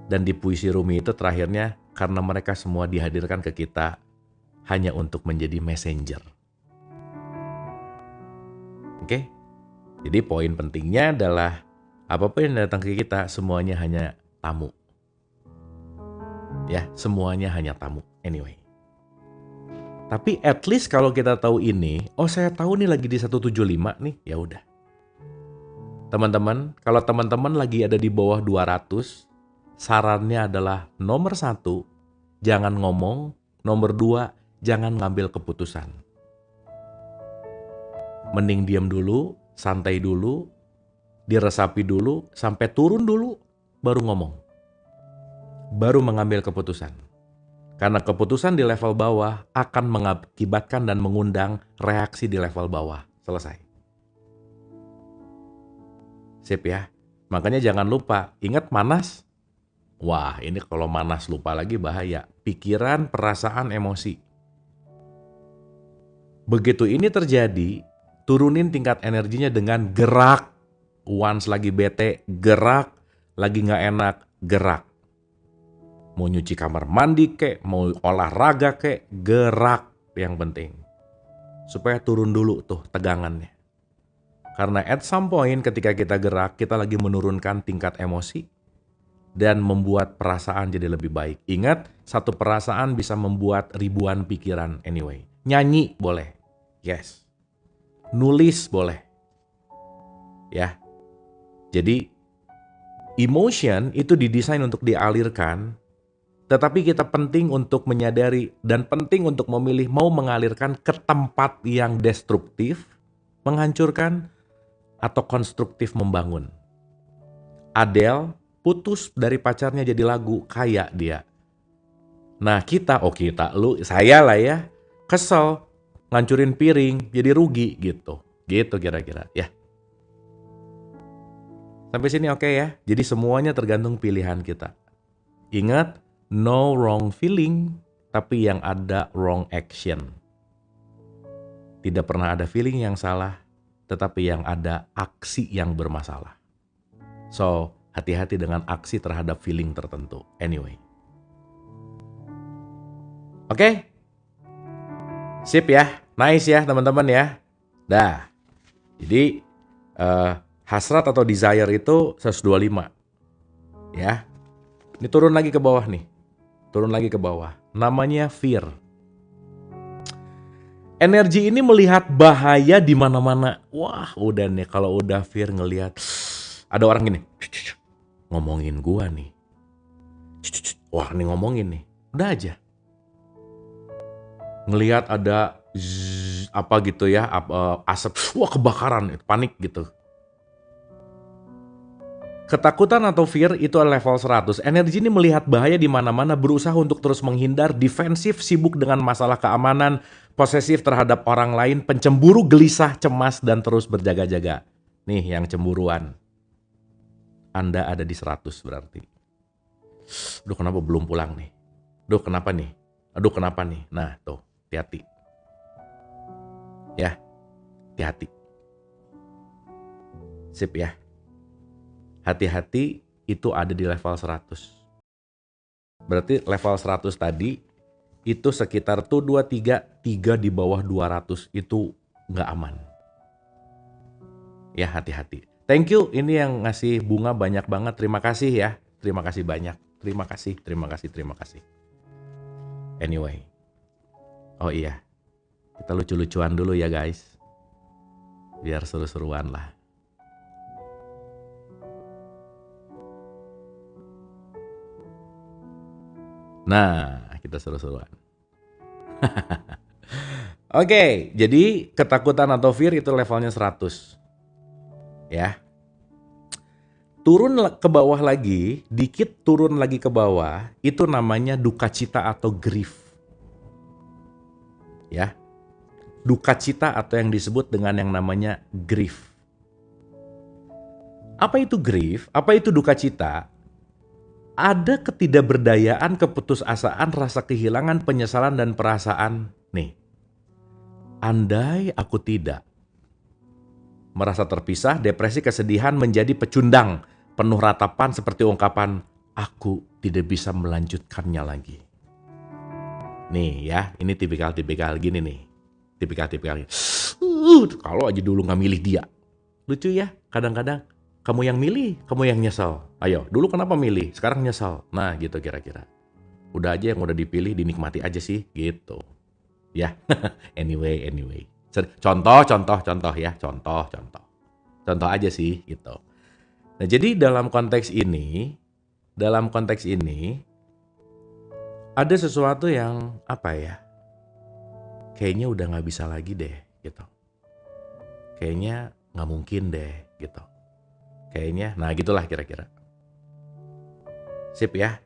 Dan di puisi Rumi itu terakhirnya, karena mereka semua dihadirkan ke kita hanya untuk menjadi messenger. Oke? Jadi poin pentingnya adalah apapun yang datang ke kita, semuanya hanya tamu. Ya, semuanya hanya tamu. Anyway. Tapi at least kalau kita tahu ini, saya tahu nih lagi di 175 nih, ya udah. Teman-teman, kalau teman-teman lagi ada di bawah 200, sarannya adalah nomor 1, jangan ngomong, nomor 2, jangan ngambil keputusan. Mending diam dulu, santai dulu, diresapi dulu, sampai turun dulu, baru ngomong. Baru mengambil keputusan. Karena keputusan di level bawah akan mengakibatkan dan mengundang reaksi di level bawah. Selesai. Sip ya. Makanya jangan lupa, ingat manas. Wah, ini kalau manas lupa lagi bahaya. Pikiran, perasaan, emosi. Begitu ini terjadi, turunin tingkat energinya dengan gerak. Once lagi bete, gerak. Lagi nggak enak, gerak. Mau nyuci kamar mandi kek, mau olahraga kek, gerak yang penting. Supaya turun dulu tuh tegangannya. Karena at some point ketika kita gerak, kita lagi menurunkan tingkat emosi. dan membuat perasaan jadi lebih baik. Ingat, satu perasaan bisa membuat ribuan pikiran anyway. Nyanyi boleh. Yes. Nulis boleh. Ya. Jadi, emotion itu didesain untuk dialirkan, tetapi kita penting untuk menyadari dan penting untuk memilih mau mengalirkan ke tempat yang destruktif, menghancurkan, atau konstruktif membangun. Adele putus dari pacarnya jadi lagu, kaya dia. Nah lu, saya lah ya, kesel, ngancurin piring, jadi rugi gitu. Gitu kira-kira ya. Sampai sini oke ya? Jadi semuanya tergantung pilihan kita. Ingat, no wrong feeling, tapi yang ada wrong action. Tidak pernah ada feeling yang salah, tetapi yang ada aksi yang bermasalah. So, hati-hati dengan aksi terhadap feeling tertentu. Anyway. Oke? Sip ya. Nice ya teman-teman ya. Dah. Jadi, hasrat atau desire itu 125. Ya. Ini turun lagi ke bawah nih. Turun lagi ke bawah. Namanya fear. Energi ini melihat bahaya di mana-mana. Wah, udah nih kalau udah fear ngelihat ada orang gini. Ngomongin gua nih. Wah, nih ngomongin nih. Udah aja. Ngelihat ada apa gitu ya, asap, wah kebakaran, panik gitu. Ketakutan atau fear itu level 100. Energi ini melihat bahaya di mana-mana, berusaha untuk terus menghindar, defensif, sibuk dengan masalah keamanan, posesif terhadap orang lain, pencemburu, gelisah, cemas, dan terus berjaga-jaga. Nih yang cemburuan. Anda ada di 100 berarti. Aduh kenapa belum pulang nih? Aduh kenapa nih? Aduh kenapa nih? Nah tuh, hati-hati. Ya, hati-hati. Sip ya. Hati-hati itu ada di level 100. Berarti level 100 tadi itu sekitar tuh 2, 3 di bawah 200 itu nggak aman. Ya hati-hati. Thank you, ini yang ngasih bunga banyak banget. Terima kasih ya. Terima kasih banyak. Terima kasih, terima kasih, terima kasih. Anyway. Oh iya. Kita lucu-lucuan dulu ya guys. Biar seru-seruan lah. Nah, kita seru-seruan. Oke, jadi ketakutan atau fear itu levelnya 100. Ya. Turun ke bawah lagi, dikit turun lagi ke bawah, itu namanya duka cita atau grief. Ya. Duka cita atau yang disebut dengan yang namanya grief. Apa itu grief? Apa itu duka cita? Ada ketidakberdayaan, keputusasaan, rasa kehilangan, penyesalan, dan perasaan. Nih, andai aku tidak. Merasa terpisah, depresi, kesedihan menjadi pecundang. Penuh ratapan seperti ungkapan, aku tidak bisa melanjutkannya lagi. Nih ya, ini tipikal-tipikal gini nih. Tipikal-tipikal. Kalau aja dulu gak milih dia. Lucu ya, kadang-kadang. Kamu yang milih, kamu yang nyesel. Ayo, dulu kenapa milih, sekarang nyesel. Nah gitu kira-kira. Udah aja yang udah dipilih, dinikmati aja sih, gitu. Ya, anyway. Contoh ya, contoh. Contoh aja sih, gitu. Nah jadi dalam konteks ini, ada sesuatu yang apa ya, kayaknya udah gak bisa lagi deh, gitu. Kayaknya gak mungkin deh, gitu. Kayaknya, nah gitulah kira-kira. Sip ya.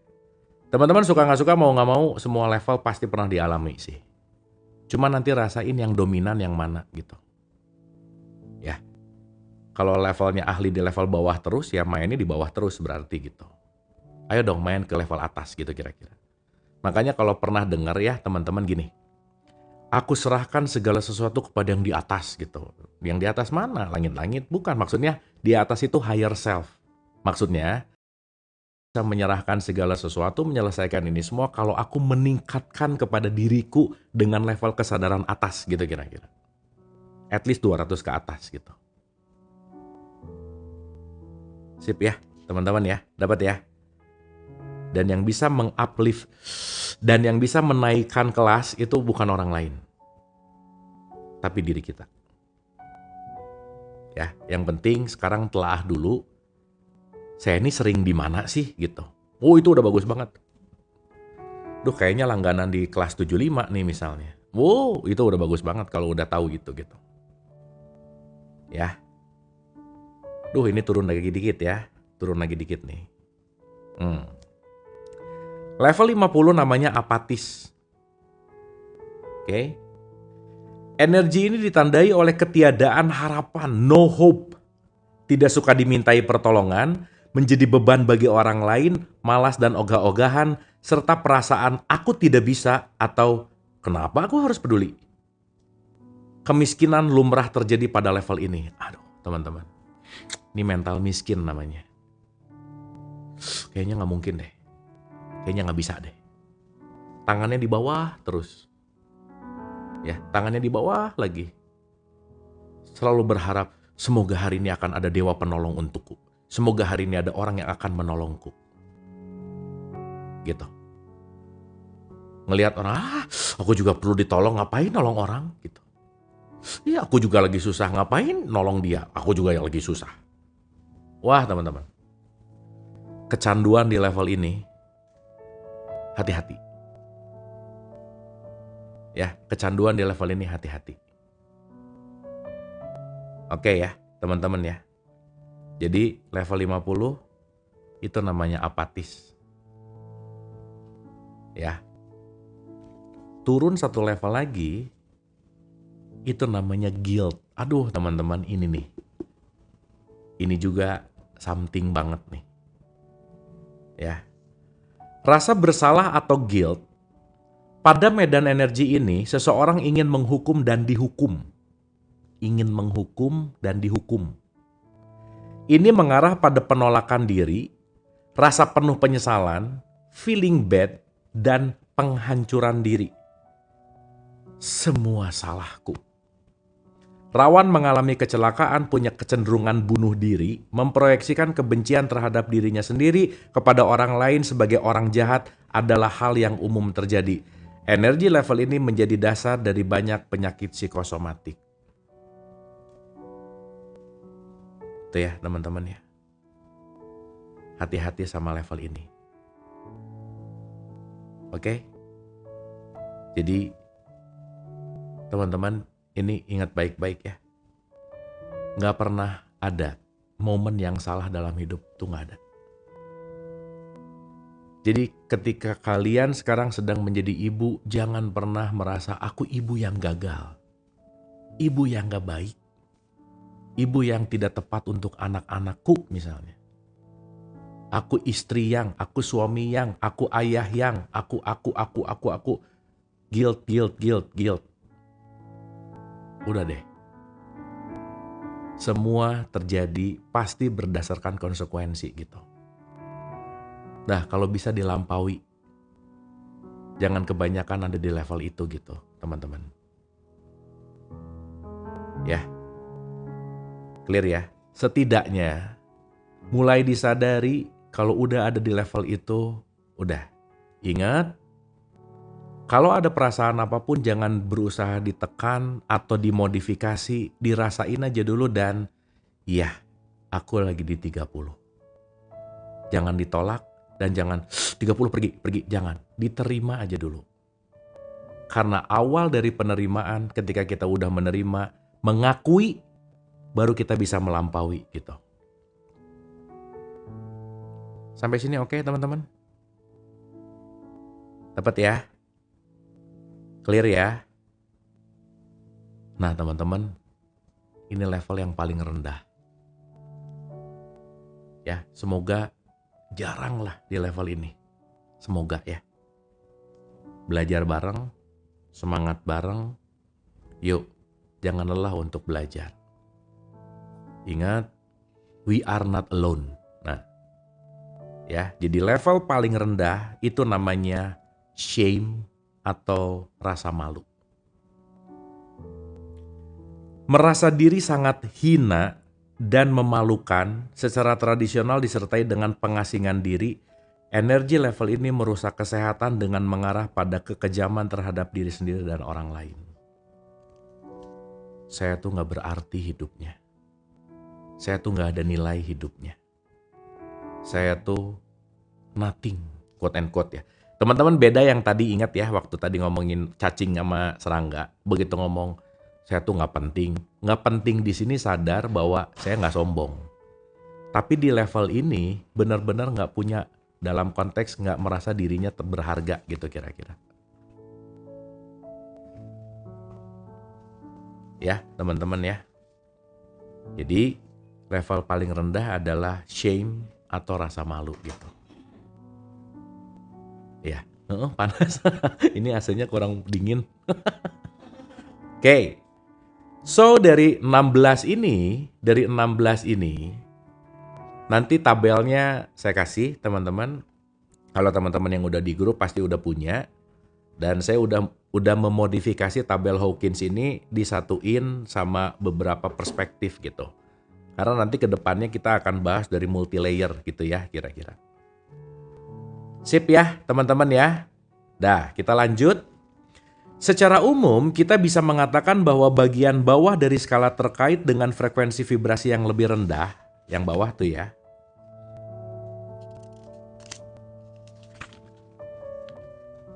Teman-teman suka gak suka, mau gak mau, semua level pasti pernah dialami sih. Cuma nanti rasain yang dominan yang mana gitu. Ya. Kalau levelnya ahli di level bawah terus, ya mainnya di bawah terus berarti gitu. Ayo dong main ke level atas gitu kira-kira. Makanya kalau pernah dengar ya teman-teman gini. Aku serahkan segala sesuatu kepada yang di atas gitu. Yang di atas mana? Langit-langit? Bukan, maksudnya di atas itu higher self. Maksudnya, bisa menyerahkan segala sesuatu, menyelesaikan ini semua kalau aku meningkatkan kepada diriku dengan level kesadaran atas gitu kira-kira. At least 200 ke atas gitu. Sip ya, teman-teman ya, dapat ya. Dan yang bisa menguplift dan yang bisa menaikkan kelas itu bukan orang lain, tapi diri kita. Ya, yang penting sekarang telaah dulu. Saya ini sering di mana sih gitu. Oh, itu udah bagus banget. Duh, kayaknya langganan di kelas 75 nih misalnya. Wow, itu udah bagus banget kalau udah tahu gitu. Ya. Duh, ini turun lagi dikit ya. Turun lagi dikit nih. Level 50 namanya apatis. Oke. Energi ini ditandai oleh ketiadaan harapan, no hope. Tidak suka dimintai pertolongan, menjadi beban bagi orang lain, malas dan ogah-ogahan, serta perasaan aku tidak bisa atau kenapa aku harus peduli. Kemiskinan lumrah terjadi pada level ini. Aduh, teman-teman. Ini mental miskin namanya. Kayaknya nggak mungkin deh. Kayaknya nggak bisa deh. Tangannya di bawah terus. Ya, tangannya di bawah lagi. Selalu berharap, semoga hari ini akan ada dewa penolong untukku. Semoga hari ini ada orang yang akan menolongku. Gitu. Ngelihat orang, aku juga perlu ditolong, ngapain nolong orang? Gitu. Iya, aku juga lagi susah, ngapain nolong dia? Aku juga yang lagi susah. Wah, teman-teman. Kecanduan di level ini, hati-hati. Ya, kecanduan di level ini hati-hati. Oke ya, teman-teman ya. Jadi level 50 itu namanya apatis. Ya. Turun satu level lagi itu namanya guilt. Aduh, teman-teman, ini nih. Ini juga something banget nih. Ya. Rasa bersalah atau guilt. Pada medan energi ini, seseorang ingin menghukum dan dihukum. Ingin menghukum dan dihukum. Ini mengarah pada penolakan diri, rasa penuh penyesalan, feeling bad, dan penghancuran diri. Semua salahku. Rawan mengalami kecelakaan, punya kecenderungan bunuh diri, memproyeksikan kebencian terhadap dirinya sendiri kepada orang lain sebagai orang jahat adalah hal yang umum terjadi. Energi level ini menjadi dasar dari banyak penyakit psikosomatik. Itu ya teman-teman ya. Hati-hati sama level ini. Oke? Jadi teman-teman ini ingat baik-baik ya. Nggak pernah ada momen yang salah dalam hidup, tuh nggak ada. Jadi ketika kalian sekarang sedang menjadi ibu, jangan pernah merasa aku ibu yang gagal. Ibu yang gak baik. Ibu yang tidak tepat untuk anak-anakku misalnya. Aku istri yang, aku suami yang, aku ayah yang, aku. Guilt. Udah deh. Semua terjadi pasti berdasarkan konsekuensi gitu. Nah, kalau bisa dilampaui. Jangan kebanyakan ada di level itu gitu, teman-teman. Ya. Clear ya? Setidaknya mulai disadari kalau udah ada di level itu, udah. Ingat, kalau ada perasaan apapun jangan berusaha ditekan atau dimodifikasi, dirasain aja dulu dan iya, aku lagi di 30. Jangan ditolak. Dan jangan 30 pergi, jangan. Diterima aja dulu. Karena awal dari penerimaan ketika kita udah menerima, mengakui, baru kita bisa melampaui gitu. Sampai sini oke teman-teman? Dapat ya? Clear ya? Nah teman-teman, ini level yang paling rendah. Ya, semoga jarang lah di level ini. Semoga ya. Belajar bareng, semangat bareng. Yuk, jangan lelah untuk belajar. Ingat, we are not alone. Nah, ya, jadi level paling rendah itu namanya shame atau rasa malu. Merasa diri sangat hina dan memalukan secara tradisional disertai dengan pengasingan diri Energi level ini merusak kesehatan dengan mengarah pada kekejaman terhadap diri sendiri dan orang lain. Saya tuh gak berarti hidupnya. Saya tuh gak ada nilai hidupnya. Saya tuh nothing, quote and quote ya. Teman-teman beda yang tadi ingat ya, waktu tadi ngomongin cacing sama serangga. Begitu ngomong, saya tuh gak penting. Gak penting di sini sadar bahwa saya gak sombong. Tapi di level ini benar-benar gak punya, dalam konteks gak merasa dirinya berharga gitu kira-kira. Ya teman-teman ya. Jadi level paling rendah adalah shame atau rasa malu gitu. Ya, panas. Ini AC-nya kurang dingin. Oke. So dari 16 ini, nanti tabelnya saya kasih teman-teman. Kalau teman-teman yang udah di grup pasti udah punya. Dan saya udah memodifikasi tabel Hawkins ini disatuin sama beberapa perspektif gitu. Karena nanti ke depannya kita akan bahas dari multi layer gitu ya kira-kira. Sip ya teman-teman ya. Dah kita lanjut. Secara umum kita bisa mengatakan bahwa bagian bawah dari skala terkait dengan frekuensi vibrasi yang lebih rendah. Yang bawah tuh ya.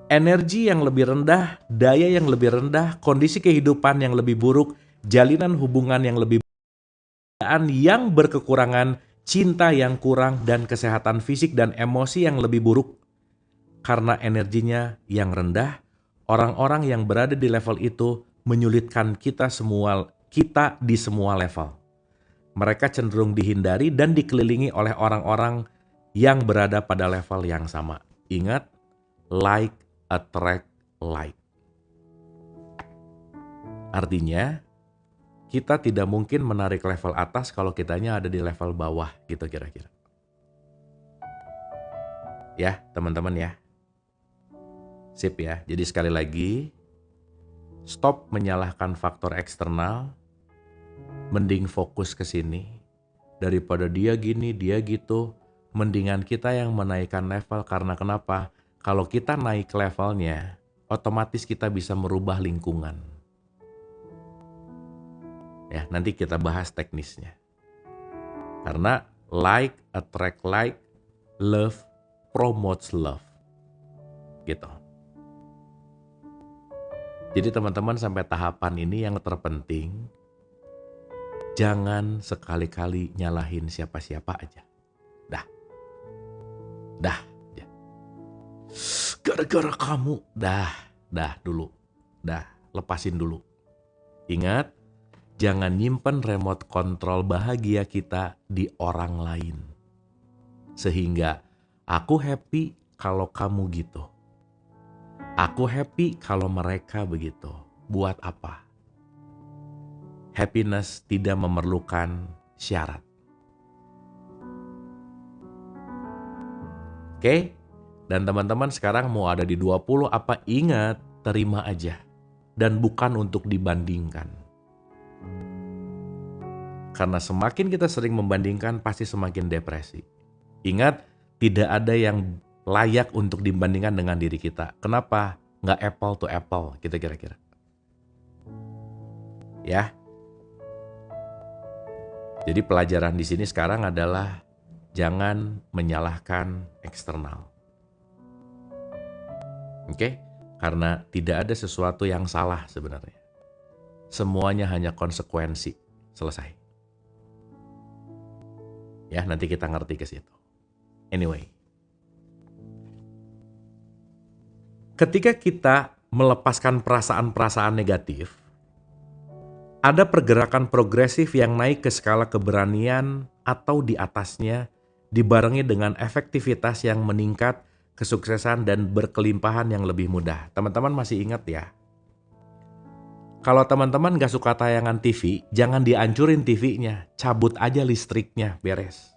Energi yang lebih rendah, daya yang lebih rendah, kondisi kehidupan yang lebih buruk, jalinan hubungan yang lebih buruk, yang berkekurangan, cinta yang kurang, dan kesehatan fisik dan emosi yang lebih buruk. Karena energinya yang rendah, orang-orang yang berada di level itu menyulitkan kita di semua level. Mereka cenderung dihindari dan dikelilingi oleh orang-orang yang berada pada level yang sama. Ingat, like attract like. Artinya, kita tidak mungkin menarik level atas kalau kitanya ada di level bawah gitu kira-kira. Ya, teman-teman ya. Sip ya. Jadi sekali lagi, stop menyalahkan faktor eksternal, mending fokus ke sini. Daripada dia gini, dia gitu, mendingan kita yang menaikkan level karena kenapa? Kalau kita naik levelnya, otomatis kita bisa merubah lingkungan. Ya, nanti kita bahas teknisnya. Karena like attract like, love promotes love. Gitu. Jadi teman-teman sampai tahapan ini yang terpenting, jangan sekali-kali nyalahin siapa-siapa aja. Dah. Gara-gara kamu, lepasin dulu. Ingat, jangan nyimpen remote kontrol bahagia kita di orang lain. Sehingga aku happy kalau kamu gitu. Aku happy kalau mereka begitu. Buat apa? Happiness tidak memerlukan syarat. Oke? Dan teman-teman sekarang mau ada di 20 apa ingat, terima aja. Dan bukan untuk dibandingkan. Karena semakin kita sering membandingkan pasti semakin depresi. Ingat, tidak ada yang layak untuk dibandingkan dengan diri kita. Kenapa? Nggak apple to apple gitu kira-kira. Ya. Jadi pelajaran di sini sekarang adalah jangan menyalahkan eksternal. Oke? Karena tidak ada sesuatu yang salah sebenarnya. Semuanya hanya konsekuensi. Selesai. Ya, nanti kita ngerti ke situ. Anyway. Ketika kita melepaskan perasaan-perasaan negatif, ada pergerakan progresif yang naik ke skala keberanian atau di atasnya dibarengi dengan efektivitas yang meningkat, kesuksesan dan berkelimpahan yang lebih mudah. Teman-teman masih ingat ya? Kalau teman-teman gak suka tayangan TV, jangan dihancurin TV-nya. Cabut aja listriknya, beres.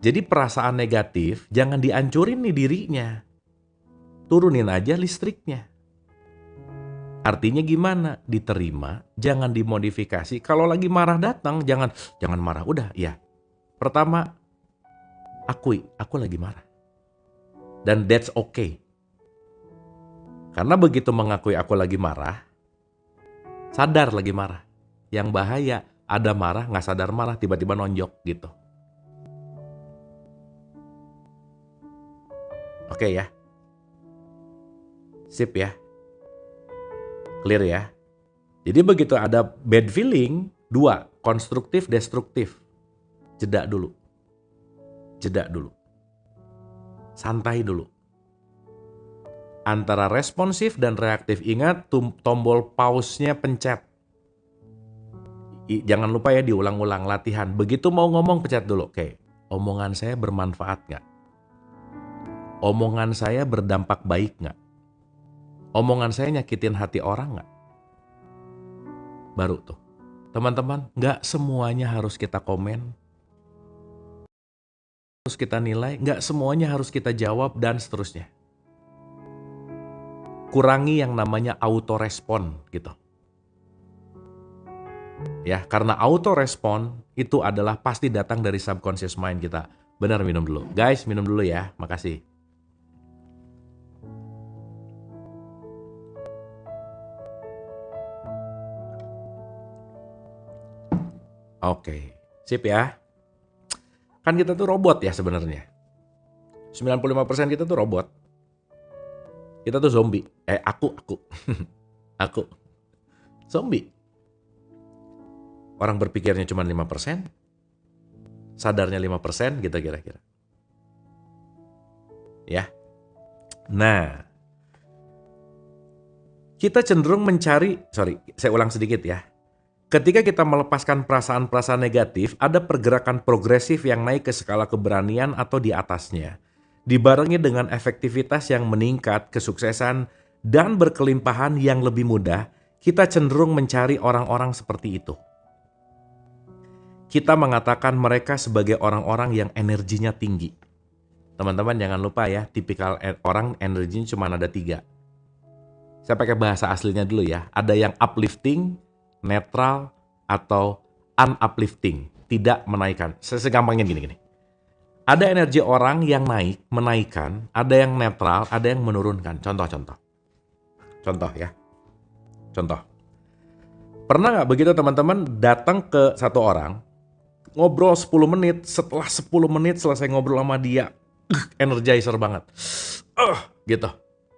Jadi perasaan negatif jangan dihancurin nih dirinya. Turunin aja listriknya. Artinya gimana? Diterima, jangan dimodifikasi. Kalau lagi marah datang, jangan marah. Udah, ya. Pertama, akui, aku lagi marah. Dan that's okay. Karena begitu mengakui aku lagi marah, sadar lagi marah. Yang bahaya, ada marah, nggak sadar marah, tiba-tiba nonjok gitu. Oke ya? Sip ya? Clear ya? Jadi begitu ada bad feeling, 2, konstruktif, destruktif. Jeda dulu. Jeda dulu. Santai dulu. Antara responsif dan reaktif, ingat tombol pause-nya pencet. Jangan lupa ya diulang-ulang latihan. Begitu mau ngomong pencet dulu. Oke, omongan saya bermanfaat nggak? Omongan saya berdampak baik nggak? Omongan saya nyakitin hati orang nggak? Baru tuh. Teman-teman, nggak semuanya harus kita komen. Harus kita nilai, nggak semuanya harus kita jawab, dan seterusnya. Kurangi yang namanya autorespon gitu. Ya, karena autorespon itu adalah pasti datang dari subconscious mind kita. Benar, minum dulu. Guys, minum dulu ya. Makasih. Oke, sip ya. Kan kita tuh robot ya sebenarnya. 95% kita tuh robot. Kita tuh zombie. Aku. Aku. Zombie. Orang berpikirnya cuma 5%, sadarnya 5% gitu kira-kira. Ya. Nah, kita cenderung mencari, saya ulang sedikit ya. Ketika kita melepaskan perasaan-perasaan negatif, ada pergerakan progresif yang naik ke skala keberanian atau di atasnya. Dibarengi dengan efektivitas yang meningkat, kesuksesan, dan berkelimpahan yang lebih mudah, kita cenderung mencari orang-orang seperti itu. Kita mengatakan mereka sebagai orang-orang yang energinya tinggi. Teman-teman jangan lupa ya, tipikal orang energinya cuma ada 3. Saya pakai bahasa aslinya dulu ya. Ada yang uplifting, netral, atau unuplifting. Tidak menaikkan. Segampangnya gini. Ada energi orang yang naik, menaikkan. Ada yang netral, ada yang menurunkan. Contoh ya. Contoh. Pernah nggak begitu teman-teman datang ke satu orang, ngobrol 10 menit, setelah 10 menit selesai ngobrol sama dia, energizer banget. Gitu.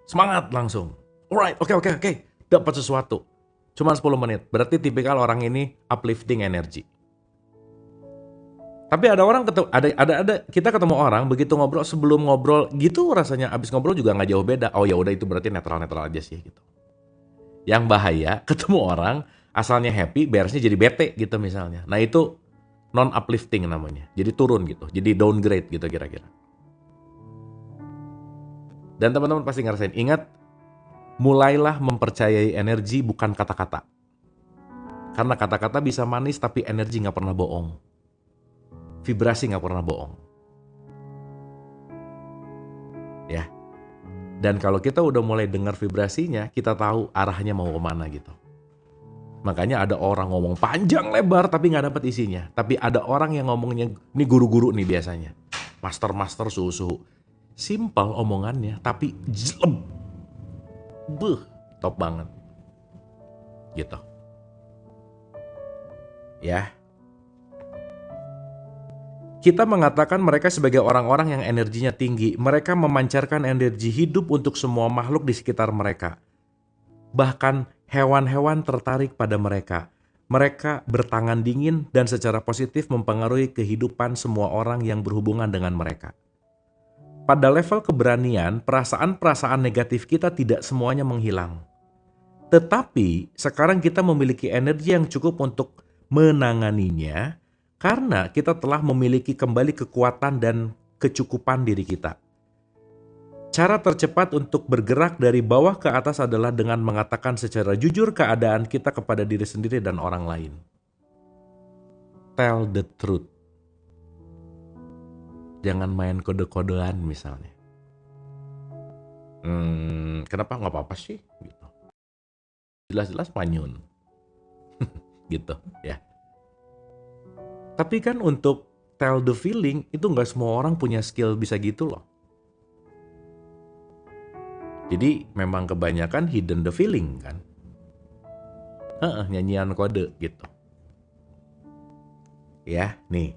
Semangat langsung. Alright, oke. Dapat sesuatu. Cuma 10 menit. Berarti tipikal orang ini uplifting energy. Tapi ada orang kita ketemu orang begitu ngobrol, sebelum ngobrol gitu rasanya, abis ngobrol juga nggak jauh beda. Oh ya udah, itu berarti netral aja sih gitu. Yang bahaya ketemu orang asalnya happy, beresnya jadi bete gitu misalnya. Nah itu non uplifting namanya. Jadi turun gitu. Jadi downgrade gitu kira-kira. Dan teman-teman pasti ngerasain. Ingat, mulailah mempercayai energi bukan kata-kata. Karena kata-kata bisa manis tapi energi nggak pernah bohong. Vibrasi nggak pernah bohong. Ya. Dan kalau kita udah mulai dengar vibrasinya, kita tahu arahnya mau kemana gitu. Makanya ada orang ngomong panjang lebar tapi nggak dapat isinya. Tapi ada orang yang ngomongnya, ini guru-guru nih biasanya. Master suhu-suhu. Simple omongannya tapi jeleb. Top banget. Gitu. Ya. Kita mengatakan mereka sebagai orang-orang yang energinya tinggi. Mereka memancarkan energi hidup untuk semua makhluk di sekitar mereka. Bahkan hewan-hewan tertarik pada mereka. Mereka bertangan dingin dan secara positif mempengaruhi kehidupan semua orang yang berhubungan dengan mereka. Pada level keberanian, perasaan-perasaan negatif kita tidak semuanya menghilang. Tetapi sekarang kita memiliki energi yang cukup untuk menanganinya, karena kita telah memiliki kembali kekuatan dan kecukupan diri kita. Cara tercepat untuk bergerak dari bawah ke atas adalah dengan mengatakan secara jujur keadaan kita kepada diri sendiri dan orang lain. Tell the truth. Jangan main kode-kodean misalnya. Kenapa nggak apa-apa sih? Gitu. Jelas-jelas manyun. Gitu ya. Tapi kan untuk tell the feeling itu nggak semua orang punya skill bisa gitu loh. Jadi memang kebanyakan hidden the feeling kan. Nyanyian kode gitu. Ya, nih.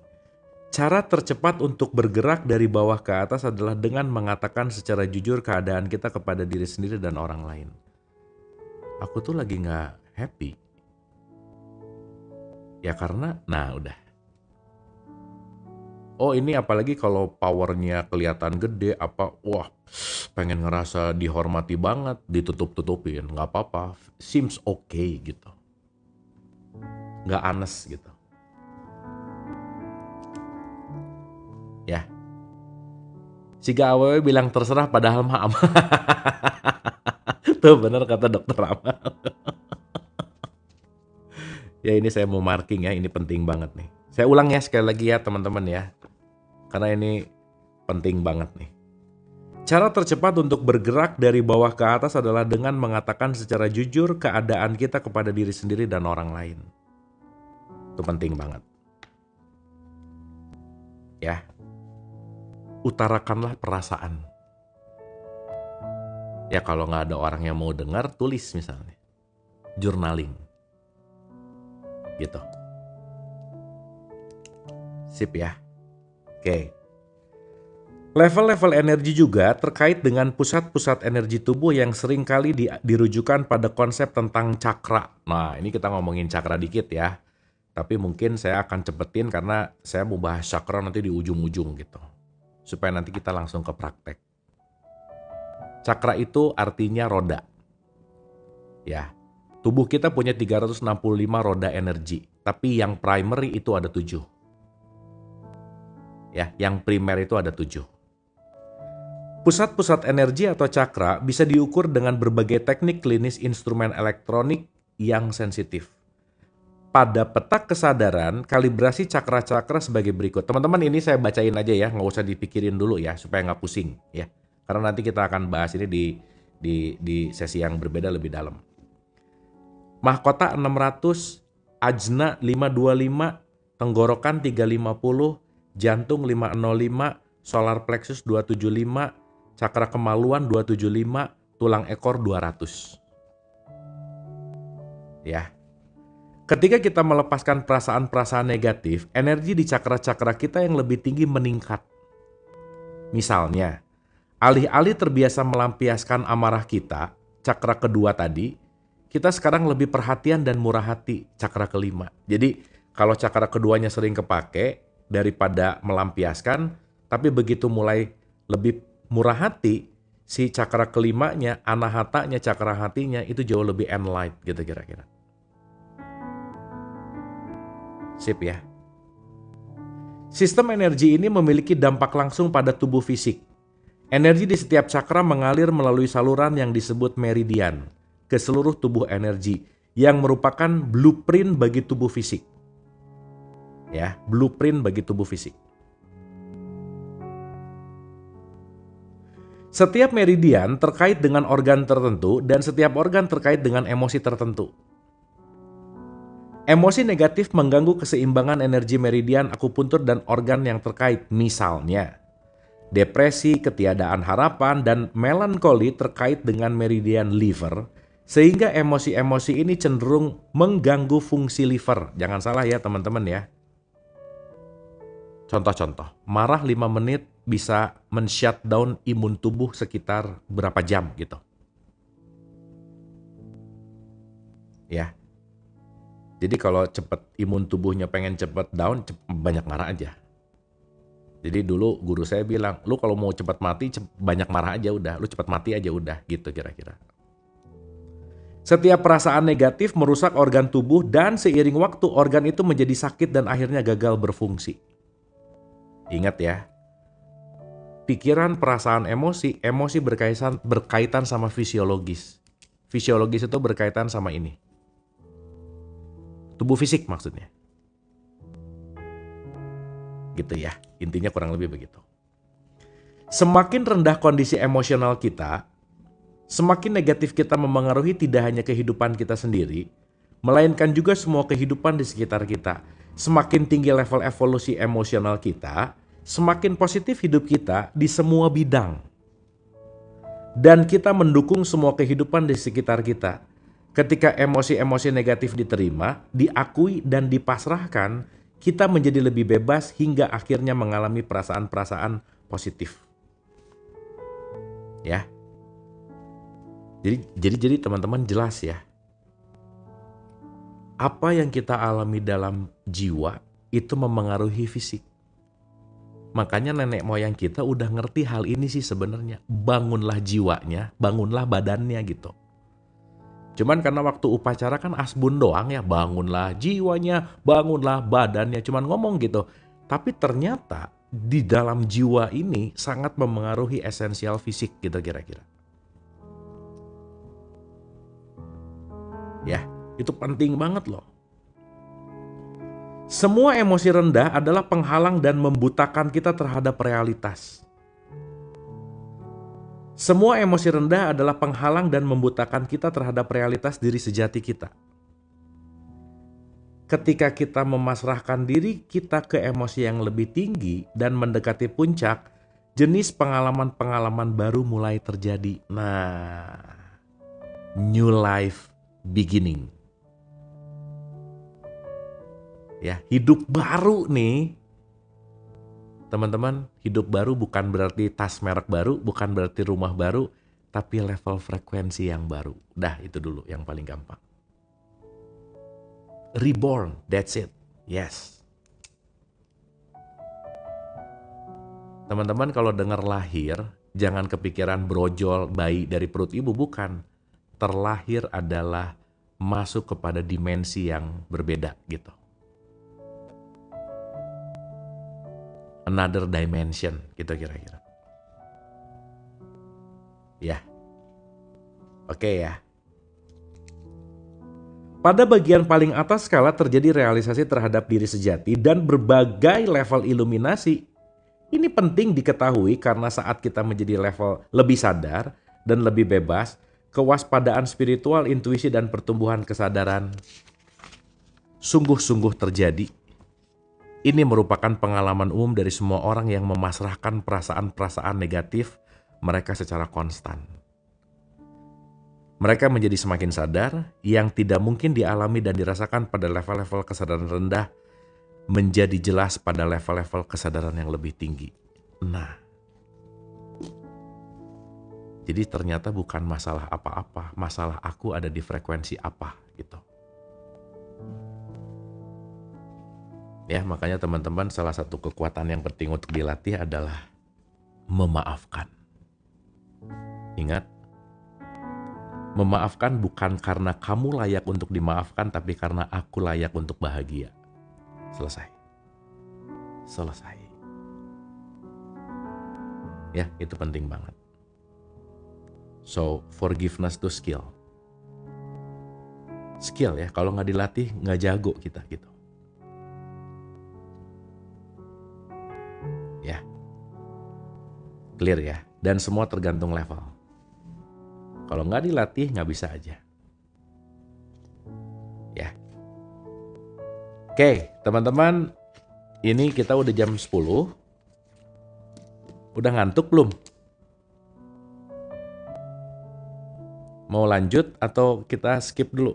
Cara tercepat untuk bergerak dari bawah ke atas adalah dengan mengatakan secara jujur keadaan kita kepada diri sendiri dan orang lain. Aku tuh lagi nggak happy. Ya karena, nah udah. Oh ini apalagi kalau powernya kelihatan gede, wah pengen ngerasa dihormati banget, ditutup-tutupin, nggak apa-apa, seems okay gitu. Nggak honest gitu. Ya. Siga awewe bilang terserah padahal mah aman. Tuh bener kata dokter Amal. Ya ini saya mau marking ya, ini penting banget nih. Saya ulang ya sekali lagi ya teman-teman ya. Karena ini penting banget nih. Cara tercepat untuk bergerak dari bawah ke atas adalah dengan mengatakan secara jujur keadaan kita kepada diri sendiri dan orang lain. Itu penting banget. Ya. Utarakanlah perasaan. Ya kalau nggak ada orang yang mau dengar, tulis misalnya. Journaling. Gitu. Sip ya. Oke. Level-level energi juga terkait dengan pusat-pusat energi tubuh yang seringkali dirujukan pada konsep tentang cakra. Nah, ini kita ngomongin cakra dikit ya. Tapi mungkin saya akan cepetin karena saya mau bahas cakra nanti di ujung-ujung gitu. Supaya nanti kita langsung ke praktek. Cakra itu artinya roda. Ya. Tubuh kita punya 365 roda energi, tapi yang primary itu ada 7. Ya, yang primer itu ada 7. Pusat-pusat energi atau cakra bisa diukur dengan berbagai teknik klinis instrumen elektronik yang sensitif. Pada peta kesadaran, kalibrasi cakra-cakra sebagai berikut. Teman-teman ini saya bacain aja ya, nggak usah dipikirin dulu ya, supaya nggak pusing ya. Karena nanti kita akan bahas ini di sesi yang berbeda lebih dalam. Mahkota 600, ajna 525, tenggorokan 350, jantung 505, solar plexus 275, cakra kemaluan 275, tulang ekor 200. Ya. Ketika kita melepaskan perasaan-perasaan negatif, energi di cakra-cakra kita yang lebih tinggi meningkat. Misalnya, alih-alih terbiasa melampiaskan amarah kita, cakra kedua tadi, kita sekarang lebih perhatian dan murah hati, cakra kelima. Jadi kalau cakra keduanya sering kepake daripada melampiaskan, tapi begitu mulai lebih murah hati, si cakra kelimanya, anahatanya, cakra hatinya itu jauh lebih enlight gitu kira-kira. Sip ya. Sistem energi ini memiliki dampak langsung pada tubuh fisik. Energi di setiap cakra mengalir melalui saluran yang disebut meridian ke seluruh tubuh energi yang merupakan blueprint bagi tubuh fisik. Ya, blueprint bagi tubuh fisik. Setiap meridian terkait dengan organ tertentu dan setiap organ terkait dengan emosi tertentu. Emosi negatif mengganggu keseimbangan energi meridian akupuntur dan organ yang terkait, misalnya depresi, ketiadaan harapan, dan melankoli terkait dengan meridian liver, sehingga emosi-emosi ini cenderung mengganggu fungsi liver. Jangan salah ya teman-teman ya. Contoh-contoh, marah 5 menit bisa men-shutdown imun tubuh sekitar berapa jam gitu. Ya. Jadi kalau cepet imun tubuhnya pengen cepet down, banyak marah aja. Jadi dulu guru saya bilang, lu kalau mau cepet mati, banyak marah aja udah. Lu cepet mati aja udah, gitu kira-kira. Setiap perasaan negatif merusak organ tubuh dan seiring waktu organ itu menjadi sakit dan akhirnya gagal berfungsi. Ingat ya, pikiran, perasaan, emosi berkaitan sama fisiologis. Fisiologis itu berkaitan sama ini. Tubuh fisik maksudnya. Gitu ya, intinya kurang lebih begitu. Semakin rendah kondisi emosional kita, semakin negatif kita memengaruhi tidak hanya kehidupan kita sendiri, melainkan juga semua kehidupan di sekitar kita. Semakin tinggi level evolusi emosional kita, semakin positif hidup kita di semua bidang. Dan kita mendukung semua kehidupan di sekitar kita. Ketika emosi-emosi negatif diterima, diakui dan dipasrahkan, kita menjadi lebih bebas hingga akhirnya mengalami perasaan-perasaan positif. Ya. Jadi teman-teman jelas ya. Apa yang kita alami dalam jiwa itu memengaruhi fisik. Makanya nenek moyang kita udah ngerti hal ini sih sebenarnya. Bangunlah jiwanya, bangunlah badannya gitu. Cuman karena waktu upacara kan asbun doang ya, bangunlah jiwanya, bangunlah badannya, cuman ngomong gitu. Tapi ternyata di dalam jiwa ini sangat memengaruhi esensial fisik gitu kira-kira. Ya, itu penting banget loh. Semua emosi rendah adalah penghalang dan membutakan kita terhadap realitas. Semua emosi rendah adalah penghalang dan membutakan kita terhadap realitas diri sejati kita. Ketika kita memasrahkan diri kita ke emosi yang lebih tinggi dan mendekati puncak, jenis pengalaman-pengalaman baru mulai terjadi. Nah, new life beginning. Ya, hidup baru nih. Teman-teman, hidup baru bukan berarti tas merek baru, bukan berarti rumah baru, tapi level frekuensi yang baru. Dah, itu dulu yang paling gampang. Reborn, that's it. Yes. Teman-teman kalau dengar lahir, jangan kepikiran brojol bayi dari perut ibu, bukan. Terlahir adalah masuk kepada dimensi yang berbeda gitu. Another dimension gitu kira-kira. Ya. Oke ya. Pada bagian paling atas skala terjadi realisasi terhadap diri sejati dan berbagai level iluminasi. Ini penting diketahui karena saat kita menjadi level lebih sadar dan lebih bebas, kewaspadaan spiritual, intuisi dan pertumbuhan kesadaran sungguh-sungguh terjadi. Ini merupakan pengalaman umum dari semua orang yang memasrahkan perasaan-perasaan negatif mereka secara konstan. Mereka menjadi semakin sadar, yang tidak mungkin dialami dan dirasakan pada level-level kesadaran rendah menjadi jelas pada level-level kesadaran yang lebih tinggi. Nah, jadi ternyata bukan masalah apa-apa, masalah aku ada di frekuensi apa gitu. Ya, makanya teman-teman salah satu kekuatan yang penting untuk dilatih adalah memaafkan. Ingat, memaafkan bukan karena kamu layak untuk dimaafkan, tapi karena aku layak untuk bahagia. Selesai. Selesai. Ya, itu penting banget. So, forgiveness itu skill. Skill ya, kalau nggak dilatih nggak jago kita gitu. Ya, clear ya. Dan semua tergantung level. Kalau nggak dilatih nggak bisa aja. Ya. Oke, teman-teman, ini kita udah jam 10. Udah ngantuk belum? Mau lanjut atau kita skip dulu?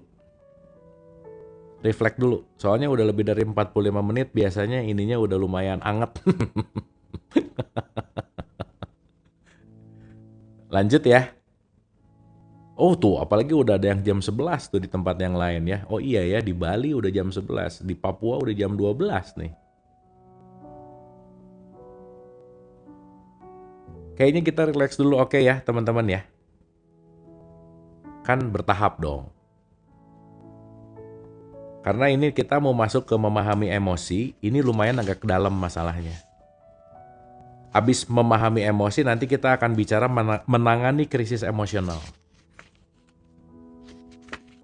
Reflect dulu. Soalnya udah lebih dari 45 menit, biasanya ininya udah lumayan anget. Lanjut ya. Oh tuh, apalagi udah ada yang jam 11 tuh di tempat yang lain ya. Oh iya ya, di Bali udah jam 11, di Papua udah jam 12 nih. Kayaknya kita relax dulu, oke ya teman-teman ya. Kan bertahap dong. Karena ini kita mau masuk ke memahami emosi, ini lumayan agak ke dalam masalahnya. Habis memahami emosi, nanti kita akan bicara menangani krisis emosional.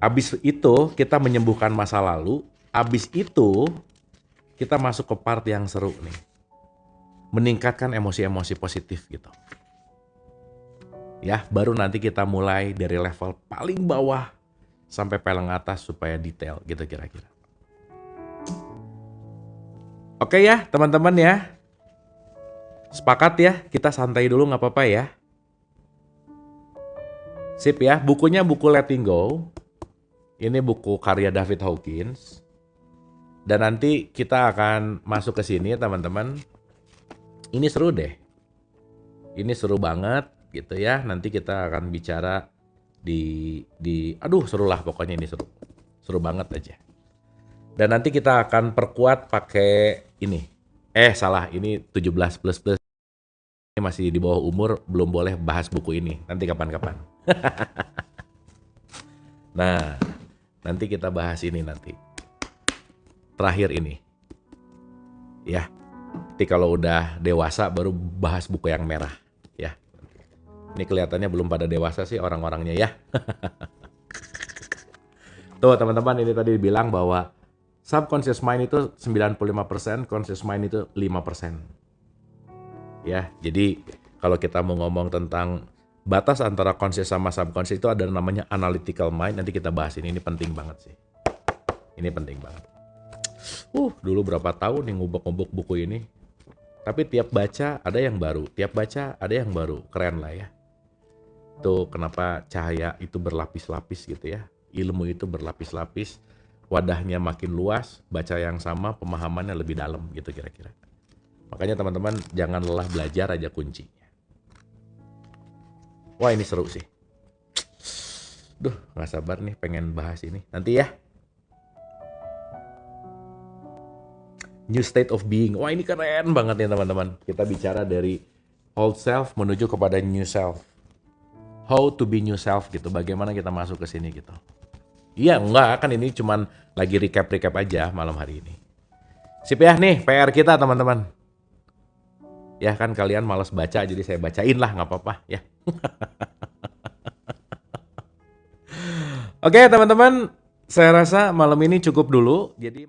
Habis itu kita menyembuhkan masa lalu, habis itu kita masuk ke part yang seru nih. Meningkatkan emosi-emosi positif gitu. Ya, baru nanti kita mulai dari level paling bawah sampai peleng atas supaya detail gitu kira-kira. Oke ya teman-teman ya. Sepakat ya, kita santai dulu nggak apa-apa ya. Sip ya, bukunya buku Letting Go. Ini buku karya David Hawkins. Dan nanti kita akan masuk ke sini teman-teman. Ini seru deh. Ini seru banget gitu ya. Nanti kita akan bicara aduh seru lah pokoknya ini seru. Seru banget aja. Dan nanti kita akan perkuat pakai ini. Salah, ini 17 plus plus. Ini masih di bawah umur, belum boleh bahas buku ini. Nanti kapan-kapan. Nah, nanti kita bahas ini nanti. Terakhir ini. Ya. Nanti kalau udah dewasa baru bahas buku yang merah. Ya. Ini kelihatannya belum pada dewasa sih orang-orangnya ya. Tuh teman-teman, ini tadi bilang bahwa subconscious mind itu 95%, conscious mind itu 5%. Ya, jadi kalau kita mau ngomong tentang batas antara conscious sama subconscious itu ada namanya analytical mind. Nanti kita bahas ini penting banget sih. Ini penting banget. Dulu berapa tahun nih ngubek-ngubek buku ini. Tapi tiap baca ada yang baru, tiap baca ada yang baru. Keren lah ya. Tuh kenapa cahaya itu berlapis-lapis gitu ya. Ilmu itu berlapis-lapis. Wadahnya makin luas, baca yang sama, pemahamannya lebih dalam gitu kira-kira. Makanya teman-teman jangan lelah belajar aja kuncinya. Wah ini seru sih. Duh gak sabar nih pengen bahas ini. Nanti ya. New state of being. Wah ini keren banget ya teman-teman. Kita bicara dari old self menuju kepada new self. How to be new self gitu. Bagaimana kita masuk ke sini gitu. Iya enggak kan ini cuman lagi recap aja malam hari ini. Sip ya nih PR kita teman-teman. Ya kan kalian malas baca jadi saya bacain lah nggak apa-apa ya. Oke teman-teman, saya rasa malam ini cukup dulu. Jadi